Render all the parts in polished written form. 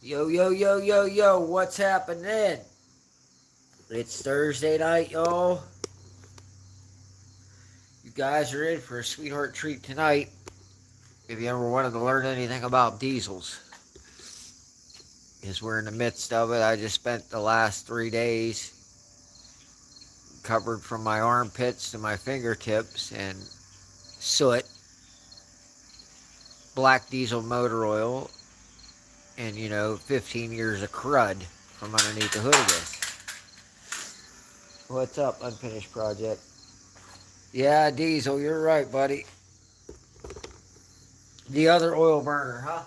Yo, yo, yo, yo, yo, what's happening? It's Thursday night, y'all. You guys are in for a sweetheart treat tonight. If you ever wanted to learn anything about diesels, because we're in the midst of it. I just spent the last 3 days covered from my armpits to my fingertips in soot, black diesel motor oil, and 15 years of crud from underneath the hood of this. What's up, unfinished project? Yeah, diesel, you're right, buddy. The other oil burner, huh?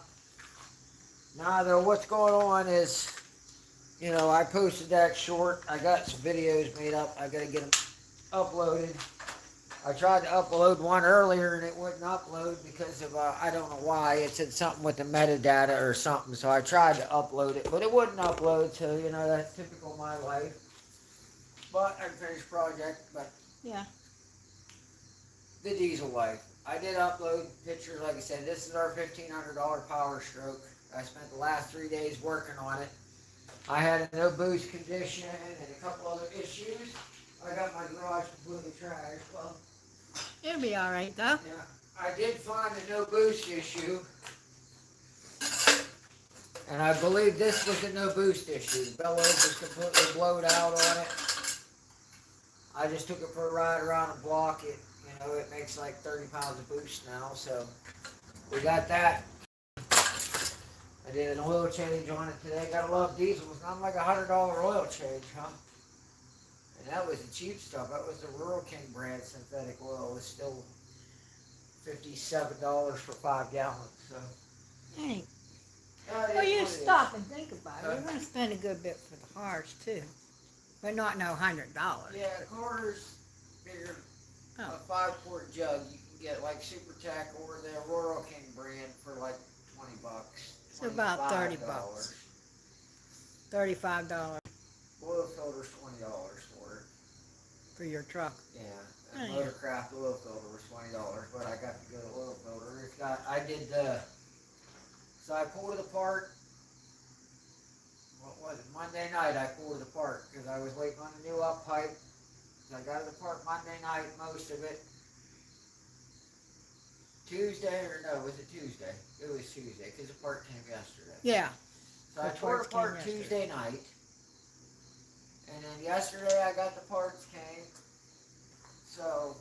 Nah, though, what's going on is, I posted that short. I got some videos made up. I got to get them uploaded. I tried to upload one earlier and it wouldn't upload because of, I don't know why. It said something with the metadata or something. So I tried to upload it, but it wouldn't upload. So, that's typical of my life. But I finished project, but Yeah. the diesel life. I did upload pictures, like I said. This is our $1,500 Power Stroke. I spent the last 3 days working on it. I had a no boost condition and a couple other issues. I got my garage completely trashed. Well, It'll be all right, though. yeah, I did find a no boost issue, and I believe this was a no boost issue. The bellows was completely blowed out on it. I just took it for a ride around the block. It makes like 30 pounds of boost now, so we got that. I did an oil change on it today. Gotta love diesel. It's not like $100 oil change, huh? And that was the cheap stuff. That was the Rural King brand synthetic oil. It was still $57 for 5 gallons. So. Hey. Yeah, Well, you stop and think about it. You're going to spend a good bit for the cars, too. But not no $100. Yeah, the cars figure Oh. a 5-quart jug you can get like SuperTech or the Rural King brand for like $20. It's about $30. $25. $35 Oil filter's $20 for it. for your truck. Yeah, Oh, and yeah. Motorcraft oil filter was $20, but I got the good oil filter. So I pulled it apart. What was it? Monday night I pulled it apart because I was waiting on the new up pipe. So I got it apart Monday night, most of it. Tuesday, or no, was it Tuesday? It was Tuesday because the part came yesterday. Yeah. So I The tore it parts came apart yesterday. Tuesday night. And then yesterday I got the parts came. So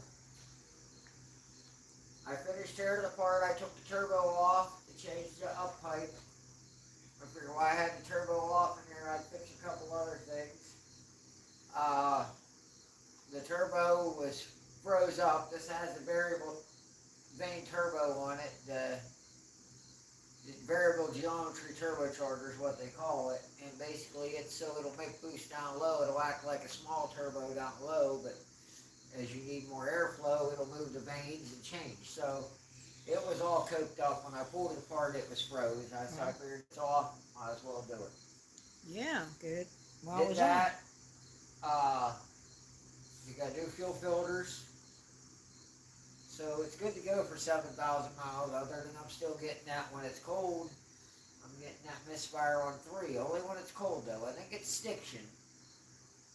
I finished tearing it apart. I took the turbo off to change the up pipe. I figured why I had the turbo off in there, I'd fix a couple other things. The turbo was froze up. This has a variable vane turbo on it. The variable geometry turbocharger is what they call it. And basically it's so it'll make boost down low. It'll act like a small turbo down low, but as you need more airflow, it'll move the vanes and change. So it was all coked up. When I pulled it apart, it was froze. So I figured it's off. Might as well do it. Yeah, good. Well, Did was that. You got new fuel filters. So it's good to go for 7,000 miles, other than I'm still getting that when it's cold. I'm getting that misfire on 3. Only when it's cold, though. I think it's stiction.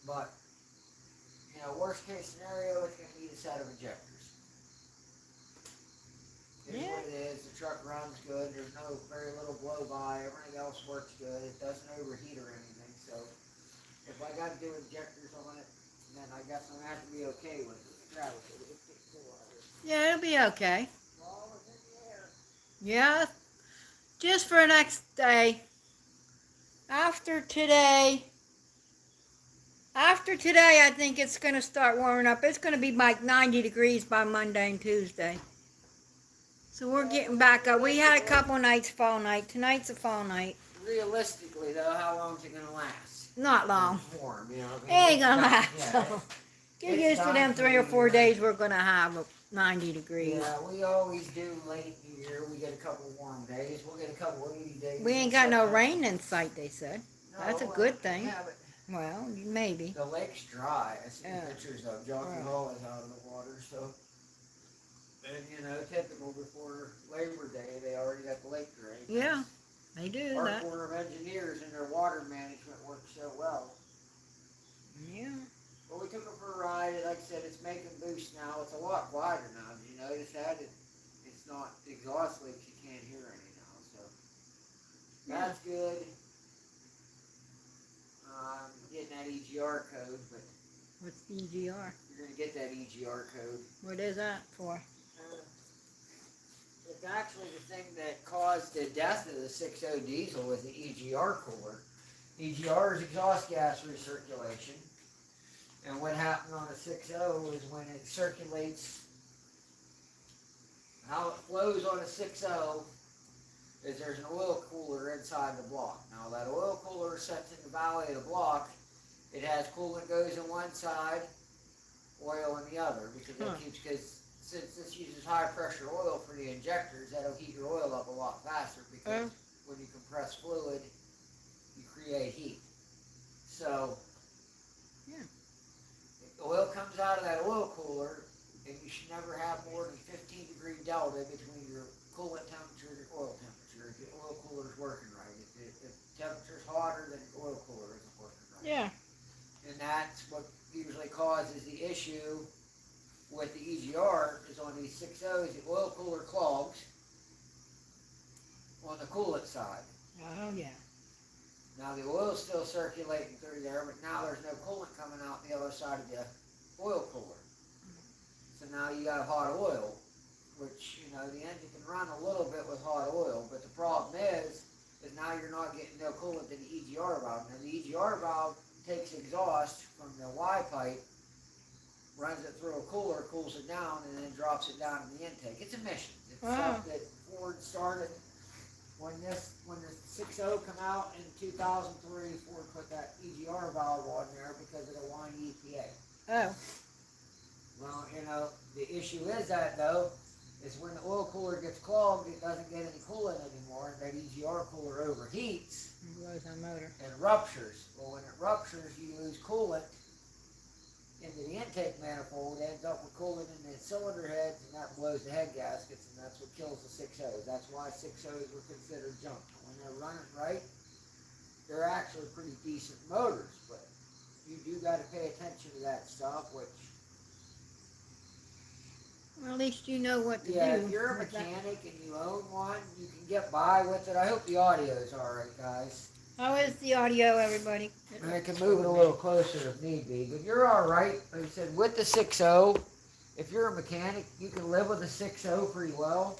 But, worst case scenario, it's going to need a set of injectors. It is what it is. The truck runs good. There's very little blow by. Everything else works good. It doesn't overheat or anything. So if I got to do injectors on it, then I guess I'm going to have to be okay with it. Travis, it's getting cool out here. Yeah, it'll be okay. Ball is in the air. Yeah. Just for next day. After today, I think it's going to start warming up. It's going to be like 90 degrees by Monday and Tuesday. So we're getting back up. We had a couple nights fall night. Tonight's a fall night. Realistically, though, how long is it going to last? Not long. Warm, It ain't going to last. Yeah. So get It's used to them time 3 or for 4 you, days we're going to have 90 degrees. Yeah, we always do late in the year. We get a couple warm days. We'll get a couple 80 days. We ain't got no rain in sight, they said. No, That's a good thing. Yeah, but Well, maybe. the lake's dry. I see Yeah. pictures of Jockey Right. Hall is out of the water, so. And typical before Labor Day, they already got the lake drained. Yeah. They do Our that. Corps of Engineers and their water management works so well. Do Our that. Corps of Engineers works so well. Yeah. Well, we took it for a ride, and like I said, it's making boost now. It's a lot quieter now. Did you notice that? It's not exhaust leaks. You can't hear any now, so that's good. Getting that EGR code, but What's EGR? you're gonna get that EGR code. What is that for? It's actually the thing that caused the death of the 6.0 diesel was the EGR cooler. EGR is exhaust gas recirculation. And what happened on a 6.0 is when it circulates, how it flows on a 6.0 is there's an oil cooler inside the block. Now that oil cooler sits in the valley of the block. It has coolant goes in one side, oil in the other, because since this uses high pressure oil for the injectors, that'll heat your oil up a lot faster because when you compress fluid, you create heat. So the oil comes out of that oil cooler, and you should never have more than 15-degree delta between your coolant temperature and your oil temperature if your oil cooler is working right. If temperature's hotter, then the oil cooler isn't working right. Yeah. And that's what usually causes the issue with the EGR is on these 6.0s, the oil cooler clogs on the coolant side. Oh yeah. Now the oil's still circulating through there, but now there's no coolant coming out the other side of the oil cooler. So now you got hot oil, which, the engine can run a little bit with hot oil, but the problem is now you're not getting no coolant to the EGR valve. Now the EGR valve takes exhaust from the Y pipe, runs it through a cooler, cools it down, and then drops it down in the intake. It's emissions. It's stuff that Ford started when the 6.0 come out in 2003. Ford put that EGR valve on there because of the whiny EPA. Oh. Well, the issue is that though, is when the oil cooler gets clogged, it doesn't get any coolant anymore, and that EGR cooler overheats. Blows on motor. And ruptures. Well, when it ruptures, you lose coolant into the intake manifold, ends up with coolant in the cylinder heads, and that blows the head gaskets, and that's what kills the 6.0s. That's why 6.0s were considered junk. When they're running right, they're actually pretty decent motors, but you do got to pay attention to that stuff, which... Well, at least you know what to do. Yeah, if you're a mechanic and you own one, you can get by with it. I hope the audio's alright, guys. How is the audio, everybody? I can move it a little closer if need be, but you're alright. Like I said, with the 6.0, if you're a mechanic, you can live with a 6.0 pretty well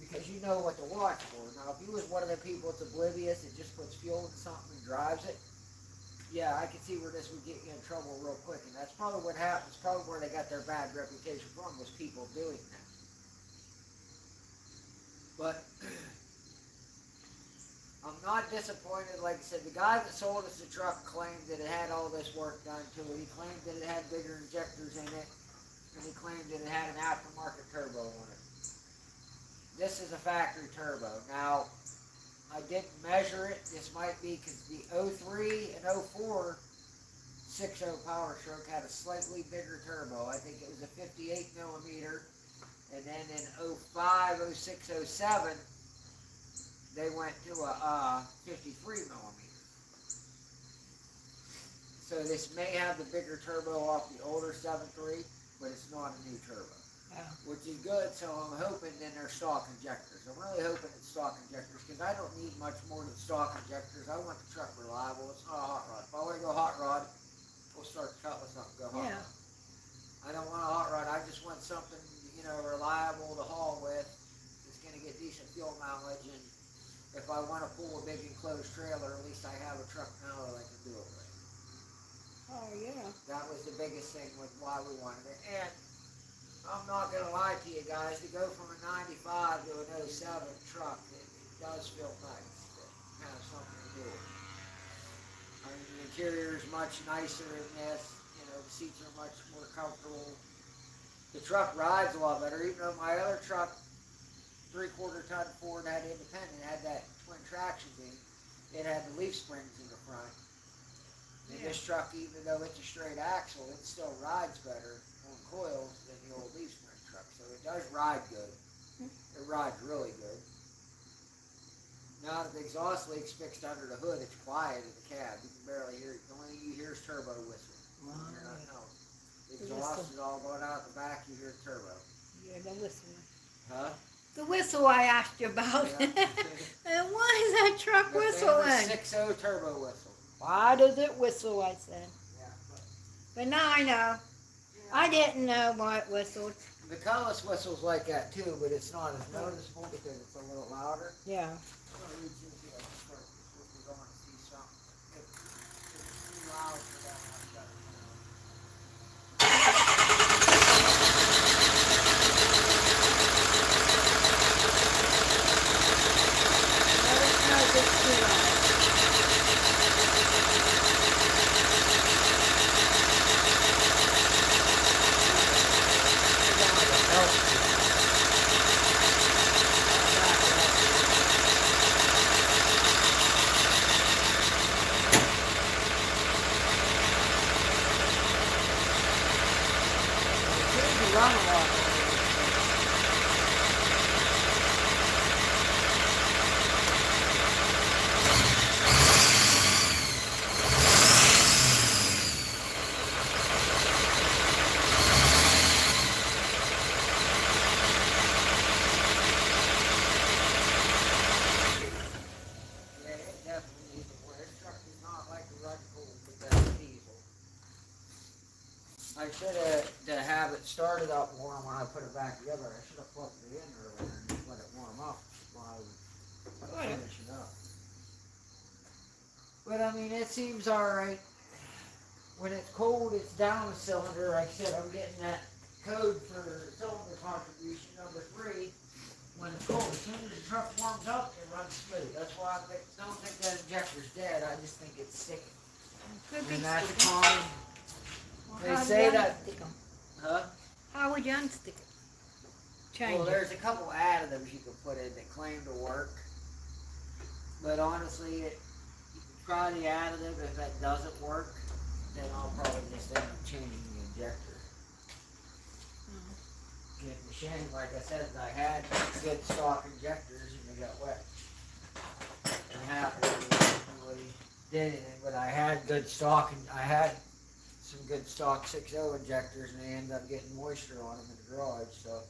because you know what to watch for. Now, if you was one of the people that's oblivious and just puts fuel in something and drives it, yeah, I can see where this would get you in trouble real quick, and that's probably what happens, probably where they got their bad reputation from, was people doing that. But I'm not disappointed. Like I said, the guy that sold us the truck claimed that it had all this work done to it. He claimed that it had bigger injectors in it, and he claimed that it had an aftermarket turbo on it. This is a factory turbo. Now, I didn't measure it. This might be because the 03 and 04 6.0 Power Stroke had a slightly bigger turbo. I think it was a 58 millimeter. And then in 05, 06, 07, they went to a 53 millimeter. So this may have the bigger turbo off the older 7.3, but it's not a new turbo. Which is good, so I'm hoping then they're stock injectors. I'm really hoping it's stock injectors because I don't need much more than stock injectors. I want the truck reliable. It's not a hot rod. If I want to go hot rod, we'll start cutting something, go hot rod. I don't want a hot rod. I just want something, reliable to haul with. It's going to get decent fuel mileage, and if I want to pull a big enclosed trailer, at least I have a truck now that I can do it with. Oh, yeah. That was the biggest thing with why we wanted it. And I'm not going to lie to you guys, to go from a 95 to an 07 truck, it does feel nice to have something to do. I mean, the interior is much nicer in this, the seats are much more comfortable. The truck rides a lot better, even though my other truck, 3/4 ton Ford, had independent, had that twin traction beam, it had the leaf springs in the front. And this truck, even though it's a straight axle, it still rides better on coils than the old leaf spring truck. So it does ride good. It rides really good. Now the exhaust leak's fixed under the hood. It's quiet in the cab. You can barely hear it. The only thing you hear is turbo whistle. You hear nothing else. The The exhaust whistle. is all going out the back. You hear turbo. Yeah, the whistle. Huh? The whistle I asked you about. Yeah. And why is that truck The whistling? 6.0 turbo whistle. Why does it whistle? I said. Yeah. But now I know. I didn't know why it whistled. The Cutlass whistle's like that too, but it's not as noticeable because it's a little louder. Yeah. I'm gonna reach into that skirt if we're going to see something. It's too loud for that one. Let us know if it's too loud. Run a lot. Yeah, it definitely needs to wear. This truck is not like a run cool with that diesel. I should have to have it started up warm when I put it back together. I should have plugged it in earlier and just let it warm up while I was finishing up. But I mean, it seems alright. When it's cold, it's down a cylinder. Like I said, I'm getting that code for cylinder contribution number 3. When it's cold, as soon as the truck warms up, it runs smooth. That's why I don't think that injector's dead. I just think it's sticking. Could be And that's sticking. common. Well, They how say would you that- unstick 'em? Huh? How would you unstick it? Change Well, it. there's a couple additives you can put in that claim to work. But honestly, you can try the additive. If that doesn't work, then I'll probably just end up changing the injector. It's a shame, like I said, I had good stock injectors and they got wet. I'm happy nobody did anything, but I had good stock and I had some good stock 6.0 injectors and they ended up getting moisture on them in the garage, so.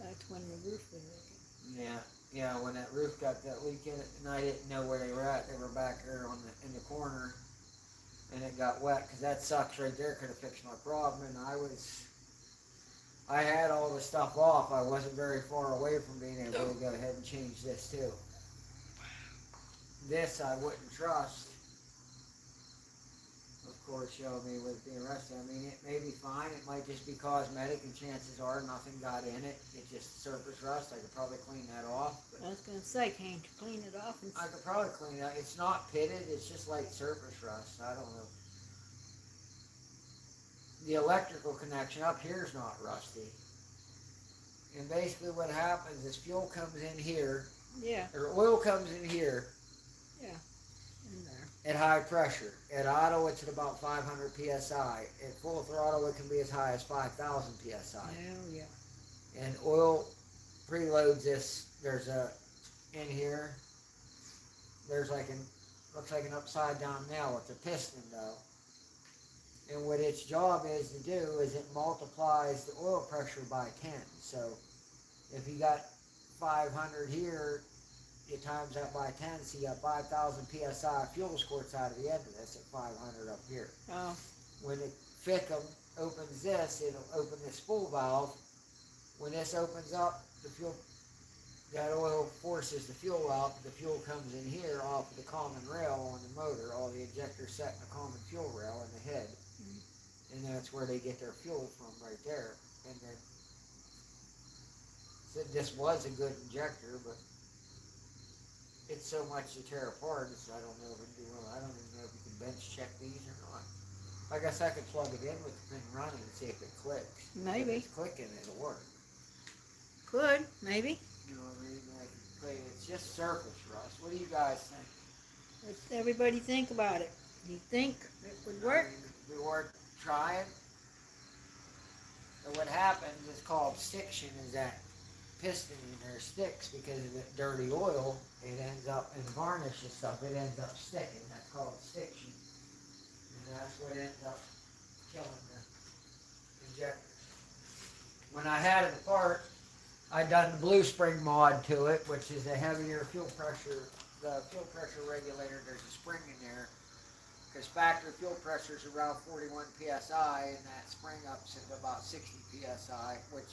That's when the roof was leaking. Yeah, when that roof got that leak in it and I didn't know where they were at, they were back there in the corner and it got wet, cause that sucks right there, could've fixed my problem and I had all the stuff off. I wasn't very far away from being able to go ahead and change this too. This I wouldn't trust. Of course, me with being rusty. I mean, it may be fine. It might just be cosmetic, and chances are nothing got in it. It's just surface rust. I could probably clean that off. But I was gonna say, can't you clean it off and I could probably clean it out. It's not pitted. It's just like surface rust. I don't know. The electrical connection up here is not rusty. And basically what happens is fuel comes in here, yeah, or oil comes in here in there. at high pressure. At auto, it's at about 500 psi. At full throttle, it can be as high as 5,000 psi. Oh yeah. And oil preloads this. There's in here, there's looks like an upside down nail. It's a piston though. And what its job is to do is it multiplies the oil pressure by 10. So if you got 500 here, you times that by 10, so you got 5,000 psi fuel squirts out of the end of this at 500 up here. Oh, When the FICM opens this, it'll open this spool valve. When this opens up, that oil forces the fuel out. The fuel comes in here off of the common rail on the motor. All the injectors set in the common fuel rail in the head. And that's where they get their fuel from, right there. And then, so this was a good injector, but it's so much to tear apart, so I don't know if it'd do well. I don't even know if you can bench check these or not. I guess I could plug it in with the thing running and see if it clicks. maybe. If it's clicking, it'll work. Could, maybe. You know what I mean? It's just surface rust. What do you guys think? What's everybody think about it? Do you think it would work? I mean, we worth trying. So what happens is called stiction, is that piston in there sticks because of the dirty oil. It ends up in varnish and stuff. It ends up sticking. That's called stiction, and that's what ends up killing the injectors. When I had it apart, I done the Blue Spring mod to it, which is a heavier fuel pressure. The fuel pressure regulator, there's a spring in there, because factory fuel pressure is around 41 psi, and that spring ups at about 60 psi, which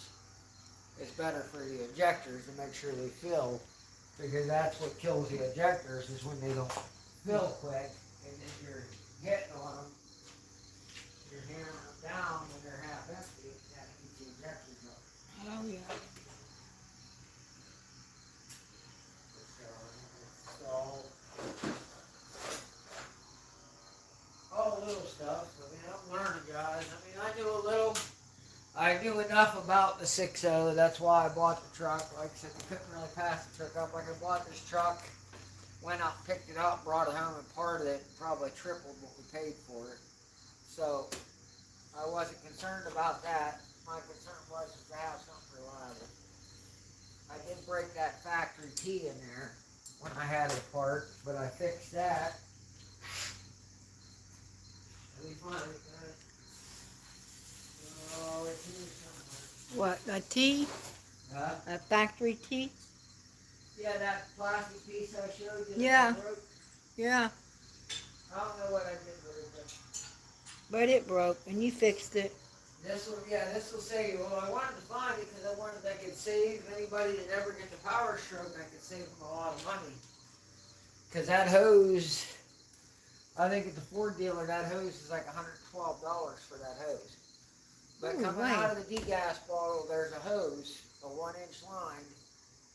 is better for the injectors to make sure they fill, because that's what kills the injectors is when they don't fill quick, and then you're hitting on them, you're hammering them down when they're half empty, and that keeps the injectors up. Oh, yeah. So, all the little stuff. I mean, I'm learning, guys. I mean, I knew enough about the 6.0. That's why I bought the truck. Like I said, we couldn't really pass the truck up. Like I bought this truck, went out, picked it up, brought it home, and parted it, and probably tripled what we paid for it. So, I wasn't concerned about that. My concern was to have something reliable. I did break that factory key in there when I had it apart, but I fixed that. We finally got it. Oh, it's here somewhere. What, a tea? Huh? A factory tea? Yeah, that plastic piece I showed you. Yeah. That broke. Yeah, I don't know what I did with it, but but it broke and you fixed it. this will save. Well, I wanted to find it because I wanted that could save anybody that ever get the power stroke. I could save them a lot of money. Because that hose, I think at the Ford dealer, that hose is like $112 for that hose. But Ooh, coming right. out of the degas bottle, there's a hose, a 1-inch line,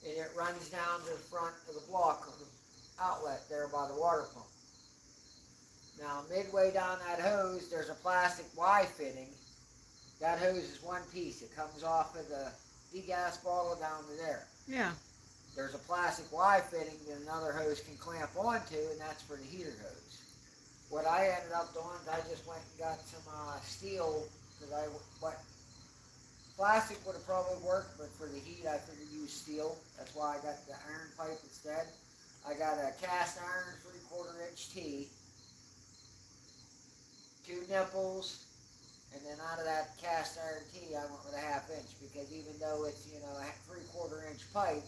and it runs down to the front of the block of the outlet there by the water pump. Now, midway down that hose, there's a plastic Y fitting. That hose is one piece. It comes off of the degas bottle down to there. Yeah. There's a plastic Y fitting that another hose can clamp onto, and that's for the heater hose. What I ended up doing is I just went and got some steel, because plastic would have probably worked, but for the heat I figured use steel. That's why I got the iron pipe instead. I got a cast iron 3/4 inch T, 2 nipples, and then out of that cast iron T I went with a 1/2 inch, because even though it's, a 3/4 inch pipe,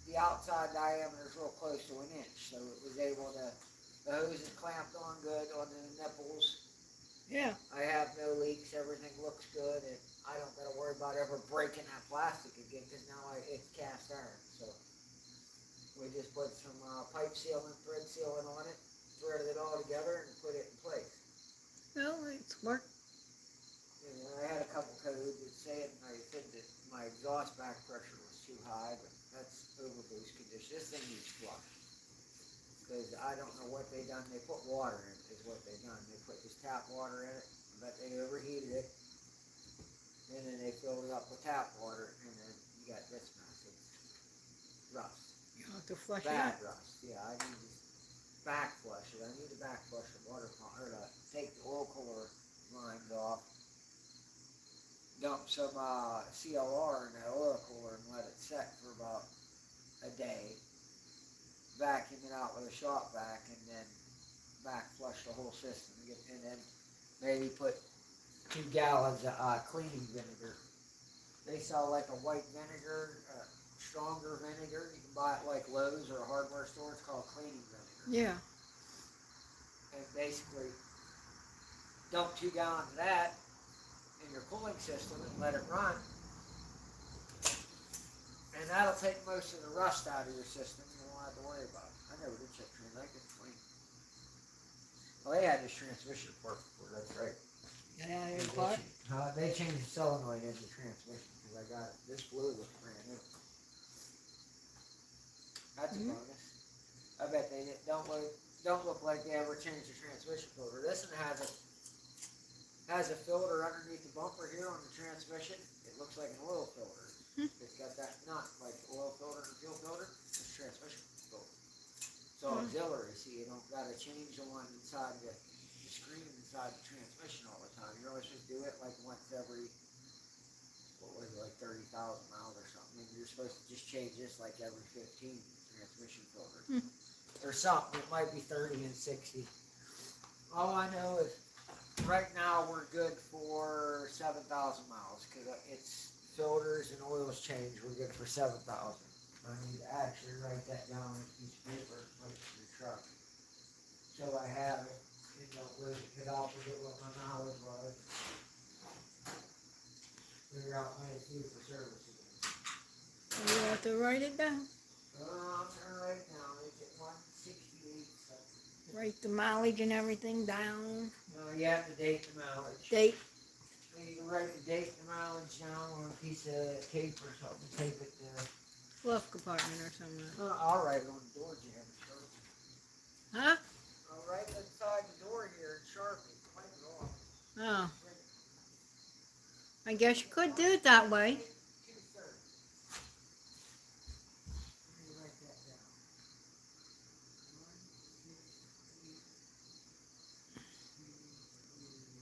the outside diameter is real close to 1 inch, so it was able to, the hose is clamped on good onto the nipples. Yeah. I have no leaks, everything looks good, and I don't gotta worry about ever breaking that plastic again, because now it's cast iron, so. We just put some pipe sealant, thread sealant on it, threaded it all together, and put it in place. Well, it's worked. I had a couple codes that said that my exhaust back pressure was too high, but that's overboost condition. This thing needs flush. Because I don't know what they done. They put water in it, is what they done. They put this tap water in it, but they overheated it. And then they filled it up with tap water, and then you got this mess. It's rust. You have to flush it Bad out. rust. Yeah, I need to back flush it. I need to back flush the water pump, or to take the oil cooler lines off. Dump some CLR in that oil cooler and let it set for about a day. Vacuum it out with a shop vac, and then back flush the whole system. And then maybe put 2 gallons of cleaning vinegar. They sell like a white vinegar, stronger vinegar. You can buy it like Lowe's or a hardware store. It's called cleaning vinegar. Yeah. And basically dump 2 gallons of that in your cooling system and let it run. And that'll take most of the rust out of your system. You won't have to worry about it. I never did check train. I could clean. Well, they had this transmission part before. That's right. Get out of your part. They changed the solenoid into transmission because I got it. This blue looks brand new. That's a bonus. I bet they don't look like they ever changed the transmission filter. This one has a filter underneath the bumper here on the transmission. It looks like an oil filter. It's got that nut like the oil filter and fuel filter. It's transmission filter. It's all auxiliary, so you don't gotta change the one inside the screen inside the transmission all the time. You're always supposed to do it like once every what was it, like 30,000 miles or something. And you're supposed to just change this like every 15 transmission filter. Or something. It might be 30 and 60. All I know is right now we're good for 7,000 miles because it's filters and oils change. We're good for 7,000. I need to actually write that down on a piece of paper, put it in the truck. So I have it and don't lose it because I'll forget what my mileage was. Figure out when it's due for service again. You have to write it down. I'm gonna write it down. It's at 168 something. Write the mileage and everything down. You have to date the mileage. Date. You can write the date and the mileage down on a piece of tape or something. Tape it to. Glove compartment or something. I'll write it on the door jam in Sharpie. Huh? I'll write it inside the door here in Sharpie. Wipe it off. Oh. I guess you could do it that way. 230. Let me write that down.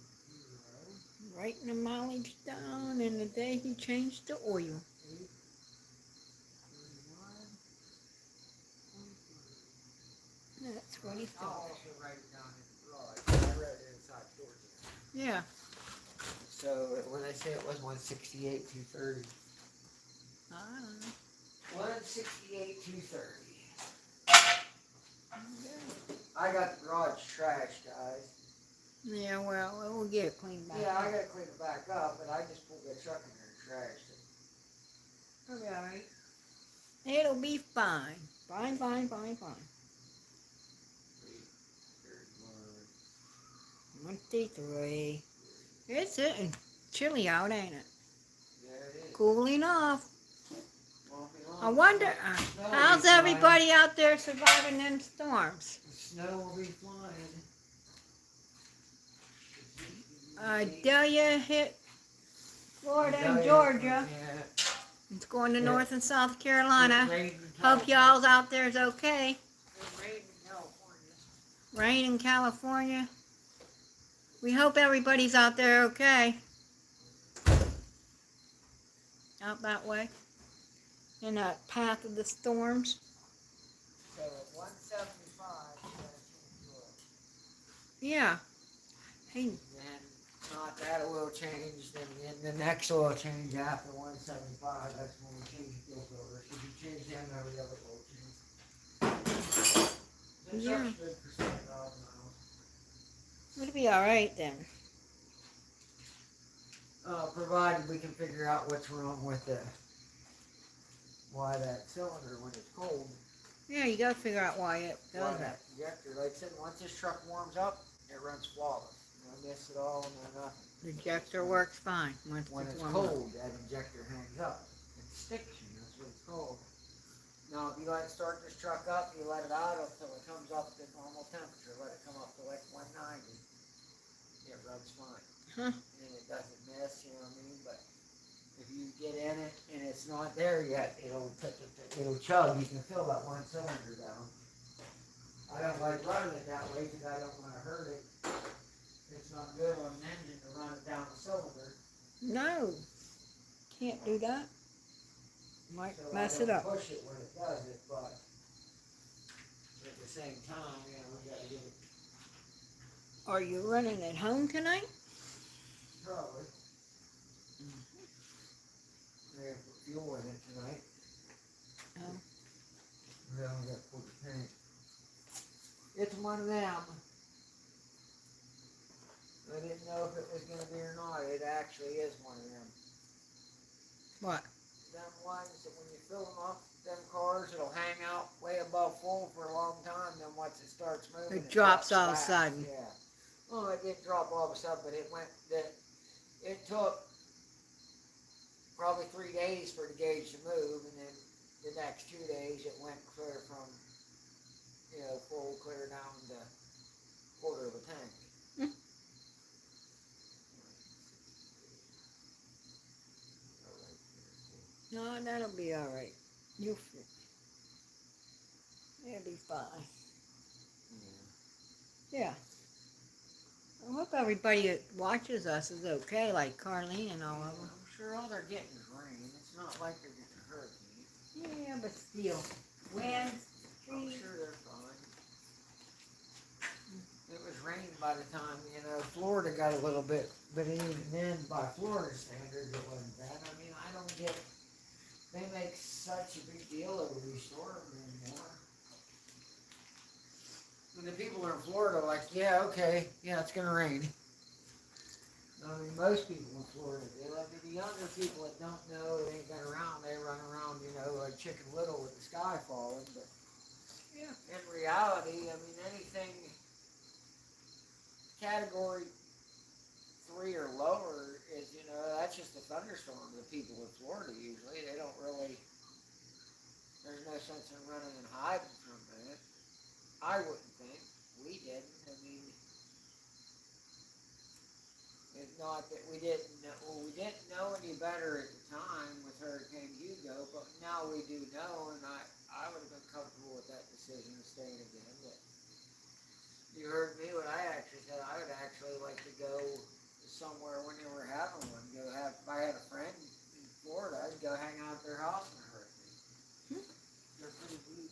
168,230. Writing the mileage down and the day he changed the oil. 831. That's what he I'll thought. also write it down in the garage. I wrote it inside the door jam. Yeah. So when I say it was 168, 230. Ah. 168, 230. I got the garage trashed, guys. Yeah, well, we'll get it cleaned back. Yeah, I gotta clean it back up, but I just pulled that truck in there and trashed it. It'll be alright. It'll be fine. Fine, fine, fine, fine. 23. It's getting chilly out, ain't it? Yeah, it is. Cooling off. Won't be long. I wonder, Snow will how's be flying. everybody out there surviving them storms? The snow will be flying. Delia hit Florida and Georgia. It's going to North and South Carolina. Hope y'all's out there is okay. Rain in California. Rain in California. We hope everybody's out there okay. Out that way. In that path of the storms. So at 175, you gotta change the oil. Yeah. Hey, Then not that oil change, then the next oil change after 175, that's when we change the fuel filters. If you change them, every other oil change. The Yeah. truck's good for 7,000 miles. it'll be alright then. Provided we can figure out what's wrong with why that cylinder when it's cold. Yeah, you gotta figure out why it Why does that that. injector, like I said, once this truck warms up, it runs flawless. No miss at all, no nothing. The injector works fine once When it's it's warm up. cold, that injector hangs up. It sticks you, that's what it's called. Now, if you let it start this truck up, you let it out until it comes up to normal temperature, let it come up to like 190. It runs fine. Huh. And it doesn't miss, you know what I mean? But if you get in it and it's not there yet, it'll chug. You can fill that one cylinder down. I don't like running it that way because I don't want to hurt it. It's not good on an engine to run it down the cylinder. No. Can't do that. Might So mess I it don't up. push it when it does it, but at the same time, you know, we gotta get it Are you running at home tonight? probably. We have fuel in it tonight. Oh. We only got 40 tank. It's one of them. I didn't know if it was gonna be or not. It actually is one of them. What? Them ones that when you fill them up, them cars, it'll hang out way above full for a long time. Then once it starts moving, It drops all of a back. sudden. Yeah. Well, it didn't drop all of a sudden, but it took probably 3 days for the gauge to move, and then the next 2 days it went clear from, full clear down to quarter of a tank. Hmm. No, that'll be alright. It'll be fine. Yeah. I hope everybody that watches us is okay, like Carlene and all of them. I'm sure all they're getting is rain. It's not like they're getting a hurricane. Yeah, but still. Winds, I'm trees. sure they're fine. It was raining by the time, Florida got a little bit, but even then, by Florida standards, it wasn't bad. I mean, I don't get, they make such a big deal over these storms anymore. And the people in Florida are like, yeah, okay, yeah, it's gonna rain. I mean, most people in Florida, the younger people that don't know, they ain't been around, they run around, like Chicken Little with the sky falling, but Yeah. in reality, I mean, anything category 3 or lower is, that's just a thunderstorm to the people in Florida usually. They don't really, there's no sense in running and hiding from that. I wouldn't think. We didn't. I mean, it's not that we didn't know any better at the time with Hurricane Hugo, but now we do know, and I would have been comfortable with that decision of staying again. But you heard me when I actually said I would actually like to go somewhere when they were having one. If I had a friend in Florida, I'd go hang out at their house in a hurricane. They're pretty deep.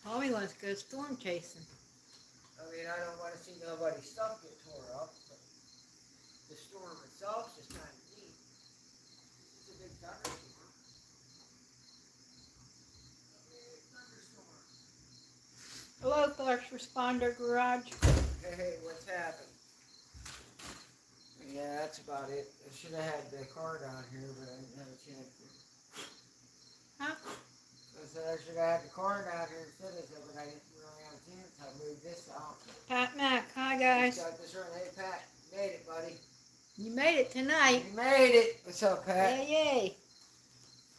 All he wants to go storm chasing. I mean, I don't want to see nobody's stuff get tore up, but the storm itself is just kind of neat. It's a big thunderstorm. A big thunderstorm. Hello, first responder garage. Hey, what's happened? Yeah, that's about it. I should have had the car down here, but I didn't have a chance to. Huh? I said I should have had the car down here instead of it, but I didn't really have a chance. I moved this out. Pat Mac, hi guys. Got this right. Hey, Pat, made it, buddy. You made it tonight. You made it. What's up, Pat? Yay,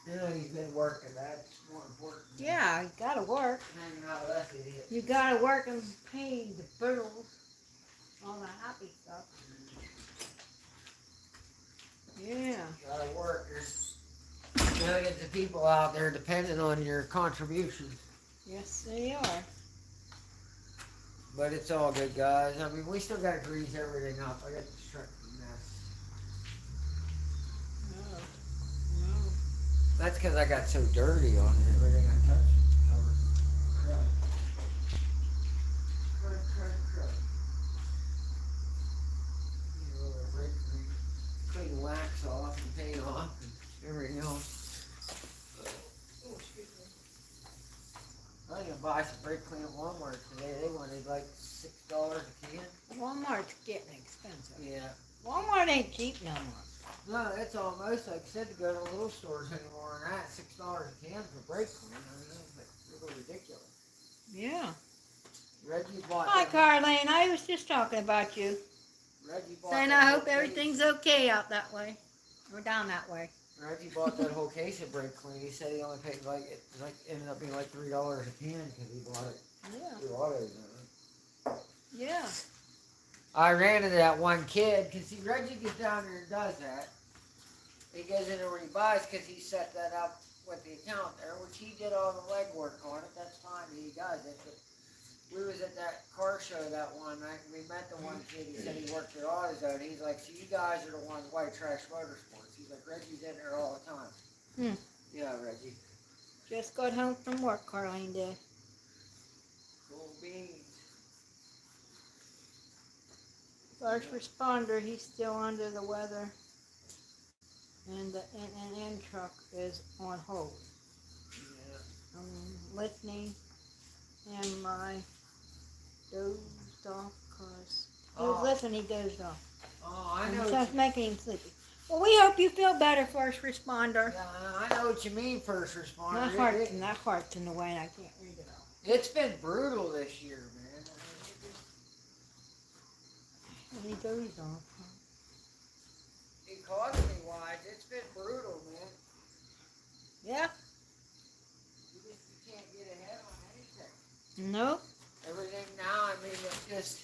yay. He's been working. That's more important. Yeah, you gotta work. Hanging out with us idiot. You gotta work and pay the bills. All the happy stuff. Yeah. Gotta work. There's millions of people out there depending on your contributions. Yes, they are. But it's all good, guys. I mean, we still gotta grease everything up. I got this truck a mess. No. No. That's because I got so dirty on it. Everything I touched covered. Crud. Crud, crud, crud. You know, break, clean wax off and paint off and everything else. Oh, excuse me. I was gonna buy some brake clean at Walmart today. They wanted like $6 a can. Walmart's getting expensive. Yeah. Walmart ain't cheap no more. No, it's almost like I said to go to the little stores anymore and that $6 a can for brake clean. I mean, it's like really ridiculous. Yeah. Reggie bought Hi, that- Carlene. I was just talking about you. Reggie bought Saying that I whole hope everything's okay out that way. Or down that way. Reggie bought that whole case of brake clean. He said he only paid ended up being like $3 a can because he bought it Yeah. through AutoZone. Yeah. I ran into that one kid because see Reggie gets down there and does that. He goes in there when he buys because he set that up with the account there, which he did all the legwork on it. That's fine, he does it. But we was at that car show that one night and we met the one kid. He said he worked at AutoZone. He's like, so you guys are the ones White Trash Motorsports. He's like, Reggie's in there all the time. Hmm. Yeah, Reggie. Just got home from work, Carlene did. Cool beans. First responder, he's still under the weather. And the NNN truck is on hold. Yeah. I'm listening and my dozed off because he was Oh. listening, he dozed off. Oh, I And know. so What it's you, making him sleepy. Well, we hope you feel better, first responder. yeah, I know what you mean, first responder. That heart's in the way and I can't read it all. It's been brutal this year, man. I mean, And he dozed off. economy wise, it's been brutal, man. Yeah? You can't get ahead on anything. Nope. Everything now, I mean, it's just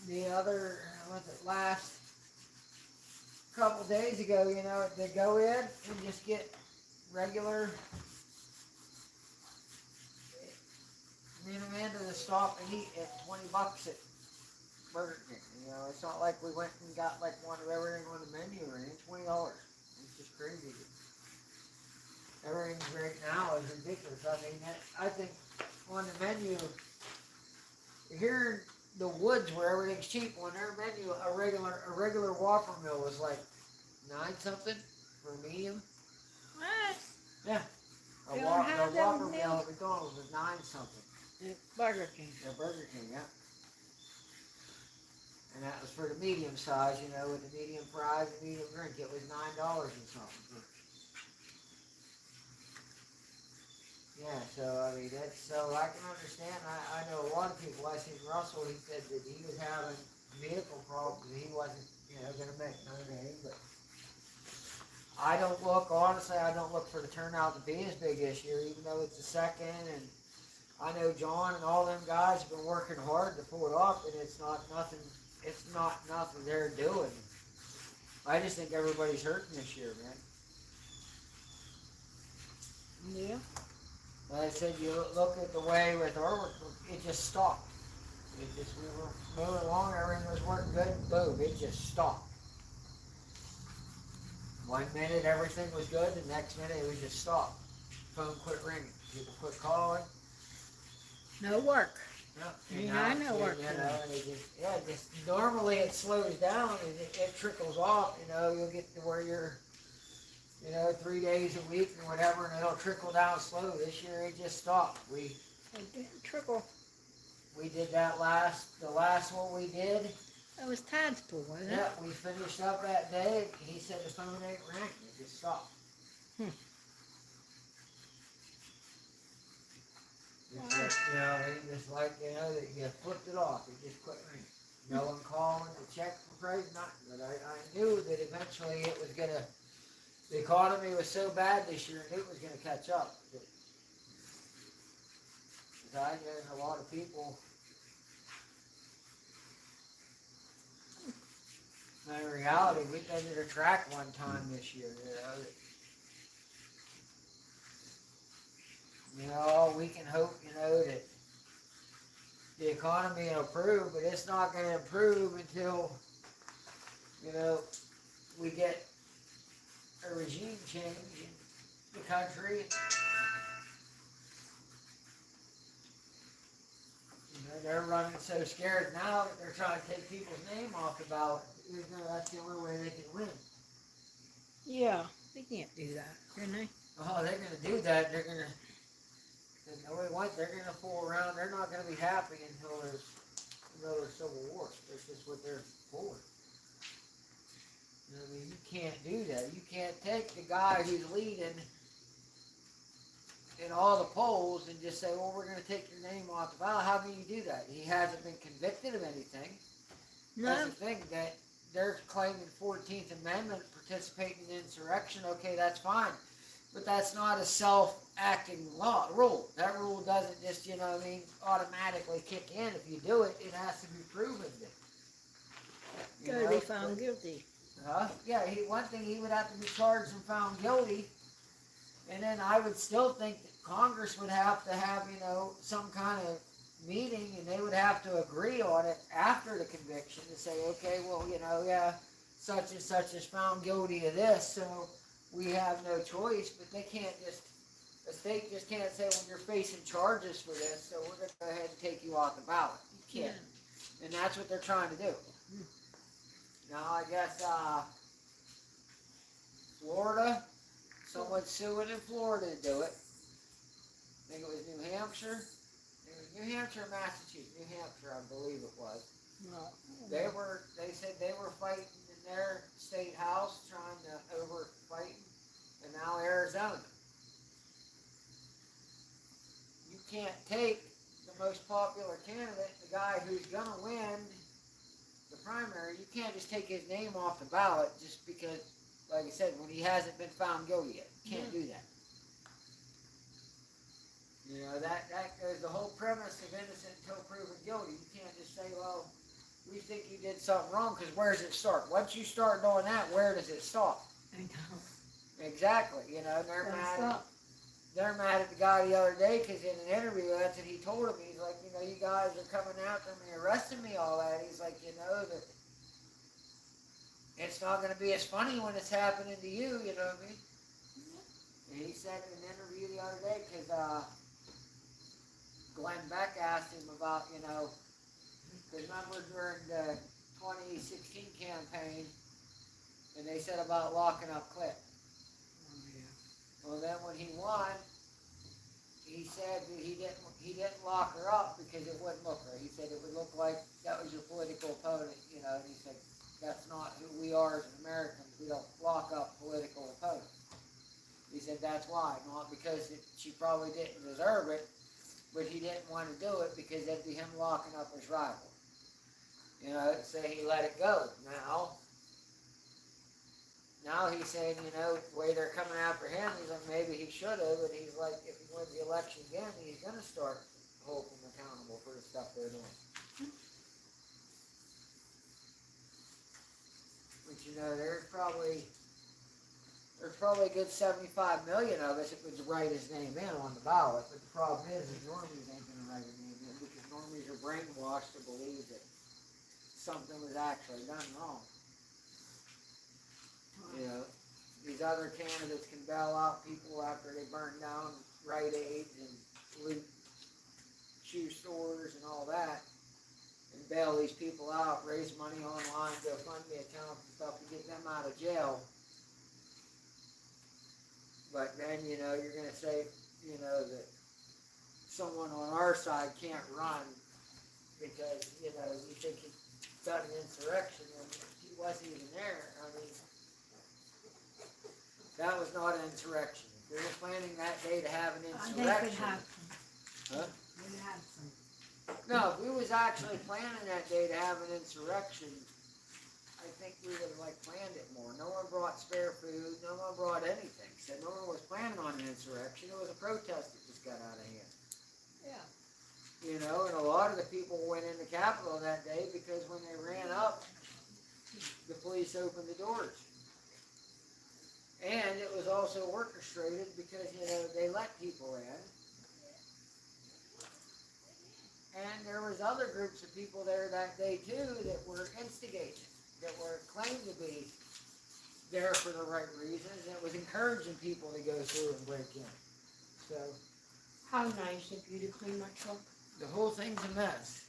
the other, last couple days ago, they go in and just get regular, me and Amanda to stop and eat at $20 at Burger King. You know, it's not like we went and got like one of everything on the menu or anything. $20. It's just crazy. Everything right now is ridiculous. I mean, I think on the menu here in the woods where everything's cheap, on their menu a regular Whopper meal was like 9 something for a medium. What? Yeah. They don't have The them Whopper meal meals? at McDonald's was 9 something. Burger King. Yeah, Burger King, yeah. And that was for the medium size, you know, with the medium fries and medium drink. It was $9 and something. Yeah, so I mean so I can understand. I know a lot of people. I seen Russell. He said that he was having vehicle problems. And he wasn't, going to make no name. But I don't look honestly. I don't look for the turnout to be as big this year, even though it's the second. And I know John and all them guys have been working hard to pull it off, and it's not nothing. It's not nothing they're doing. I just think everybody's hurting this year, man. Yeah. Like I said, you look at the way with our work, it just stopped. We were moving along, everything was working good, boom, it just stopped. 1 minute everything was good, the next minute it was just stopped. Phone quit ringing, people quit calling. No work. Yeah, I know work. And just normally it slows down and it trickles off. You'll get to where you're 3 days a week and whatever, and it'll trickle down slow. This year it just stopped. It didn't trickle. We did that the last one we did. That was Tad's pool, wasn't it? Yeah, we finished up that day. He said the phone ain't ringing. It just stopped. Just like, that you flipped it off. It just quit ringing. No one calling to check for price, nothing. But I knew that eventually it was gonna. The economy was so bad this year, and it was going to catch up. Because I know a lot of people. In reality, we've been to the track one time this year. We can hope, that the economy will improve, but it's not going to improve until, we get a regime change in the country. They're running so scared now that they're trying to take people's name off the ballot. That's the only way they can win. Yeah, they can't do that, can they? Oh, they're going to do that. They're going to fool around. They're not going to be happy until there's another civil war. That's just what they're for. You can't do that. You can't take the guy who's leading in all the polls and just say, well, we're going to take your name off the ballot. How can you do that? He hasn't been convicted of anything. No. That's the thing, that they're claiming 14th Amendment, participating in insurrection. Okay, that's fine. But that's not a self-acting rule. That rule doesn't just, automatically kick in. If you do it, it has to be proven. Gotta be found guilty. Yeah, one thing, he would have to be charged and found guilty, and then I would still think that Congress would have to have, some kind of meeting, and they would have to agree on it after the conviction to say, okay, well, such and such is found guilty of this, so we have no choice. But they can't the state just can't say, well, you're facing charges for this, so we're going to go ahead and take you off the ballot. You can't. Yeah. And that's what they're trying to do. Now, I guess, Florida, someone's suing in Florida to do it. I think it was New Hampshire. It was New Hampshire or Massachusetts. New Hampshire, I believe it was. No. They said they were fighting in their state house, trying to fighting, and now Arizona. You can't take the most popular candidate, the guy who's gonna win the primary, you can't just take his name off the ballot just because, like I said, when he hasn't been found guilty yet. You can't do that. That goes the whole premise of innocent until proven guilty. You can't just say, well, we think you did something wrong, because where does it start? Once you start doing that, where does it stop? I know. Exactly, they're mad. they're mad at the guy the other day because in an interview, that's what he told him. He's like, you know, you guys are coming after me, arresting me, all that. He's like, you know, that it's not going to be as funny when it's happening to you, you know what I mean? And he said in an interview the other day because Glenn Beck asked him about, you know, because remember during the 2016 campaign, and they said about locking up Clip. Oh, yeah. Well, then when he won, he said that he didn't lock her up because it wouldn't look her. He said it would look like that was your political opponent, you know. And he said that's not who we are as Americans. We don't lock up political opponents. He said that's why, not because she probably didn't deserve it, but he didn't want to do it because it'd be him locking up his rival. You know, so he let it go. Now he's saying, you know, the way they're coming after him, he's like, maybe he should have, and he's like, if he wins the election again, he's going to start holding them accountable for the stuff they're doing. But you know, there's probably a good 75 million of us that would write his name in on the ballot, but the problem is normies ain't going to write his name in because normies are brainwashed to believe that something was actually done wrong. You know, these other candidates can bail out people after they burn down Rite Aids and loot shoe stores and all that, and bail these people out, raise money online, GoFundMe accounts and stuff to get them out of jail. But then, you know, you're going to say, you know, that someone on our side can't run because, you know, you think he's done an insurrection and he wasn't even there. I mean, that was not an insurrection. If they were planning that day to have an insurrection. They could have some. Huh? They could have some. No, if we was actually planning that day to have an insurrection, I think we would have planned it more. No one brought spare food. No one brought anything. So no one was planning on an insurrection. It was a protest that just got out of hand. Yeah. You know, and a lot of the people went in the Capitol that day because when they ran up, the police opened the doors. And it was also orchestrated because, you know, they let people in. And there was other groups of people there that day too that were instigated, that were claimed to be there for the right reasons, and it was encouraging people to go through and break in. So How nice of you to clean my truck. the whole thing's a mess.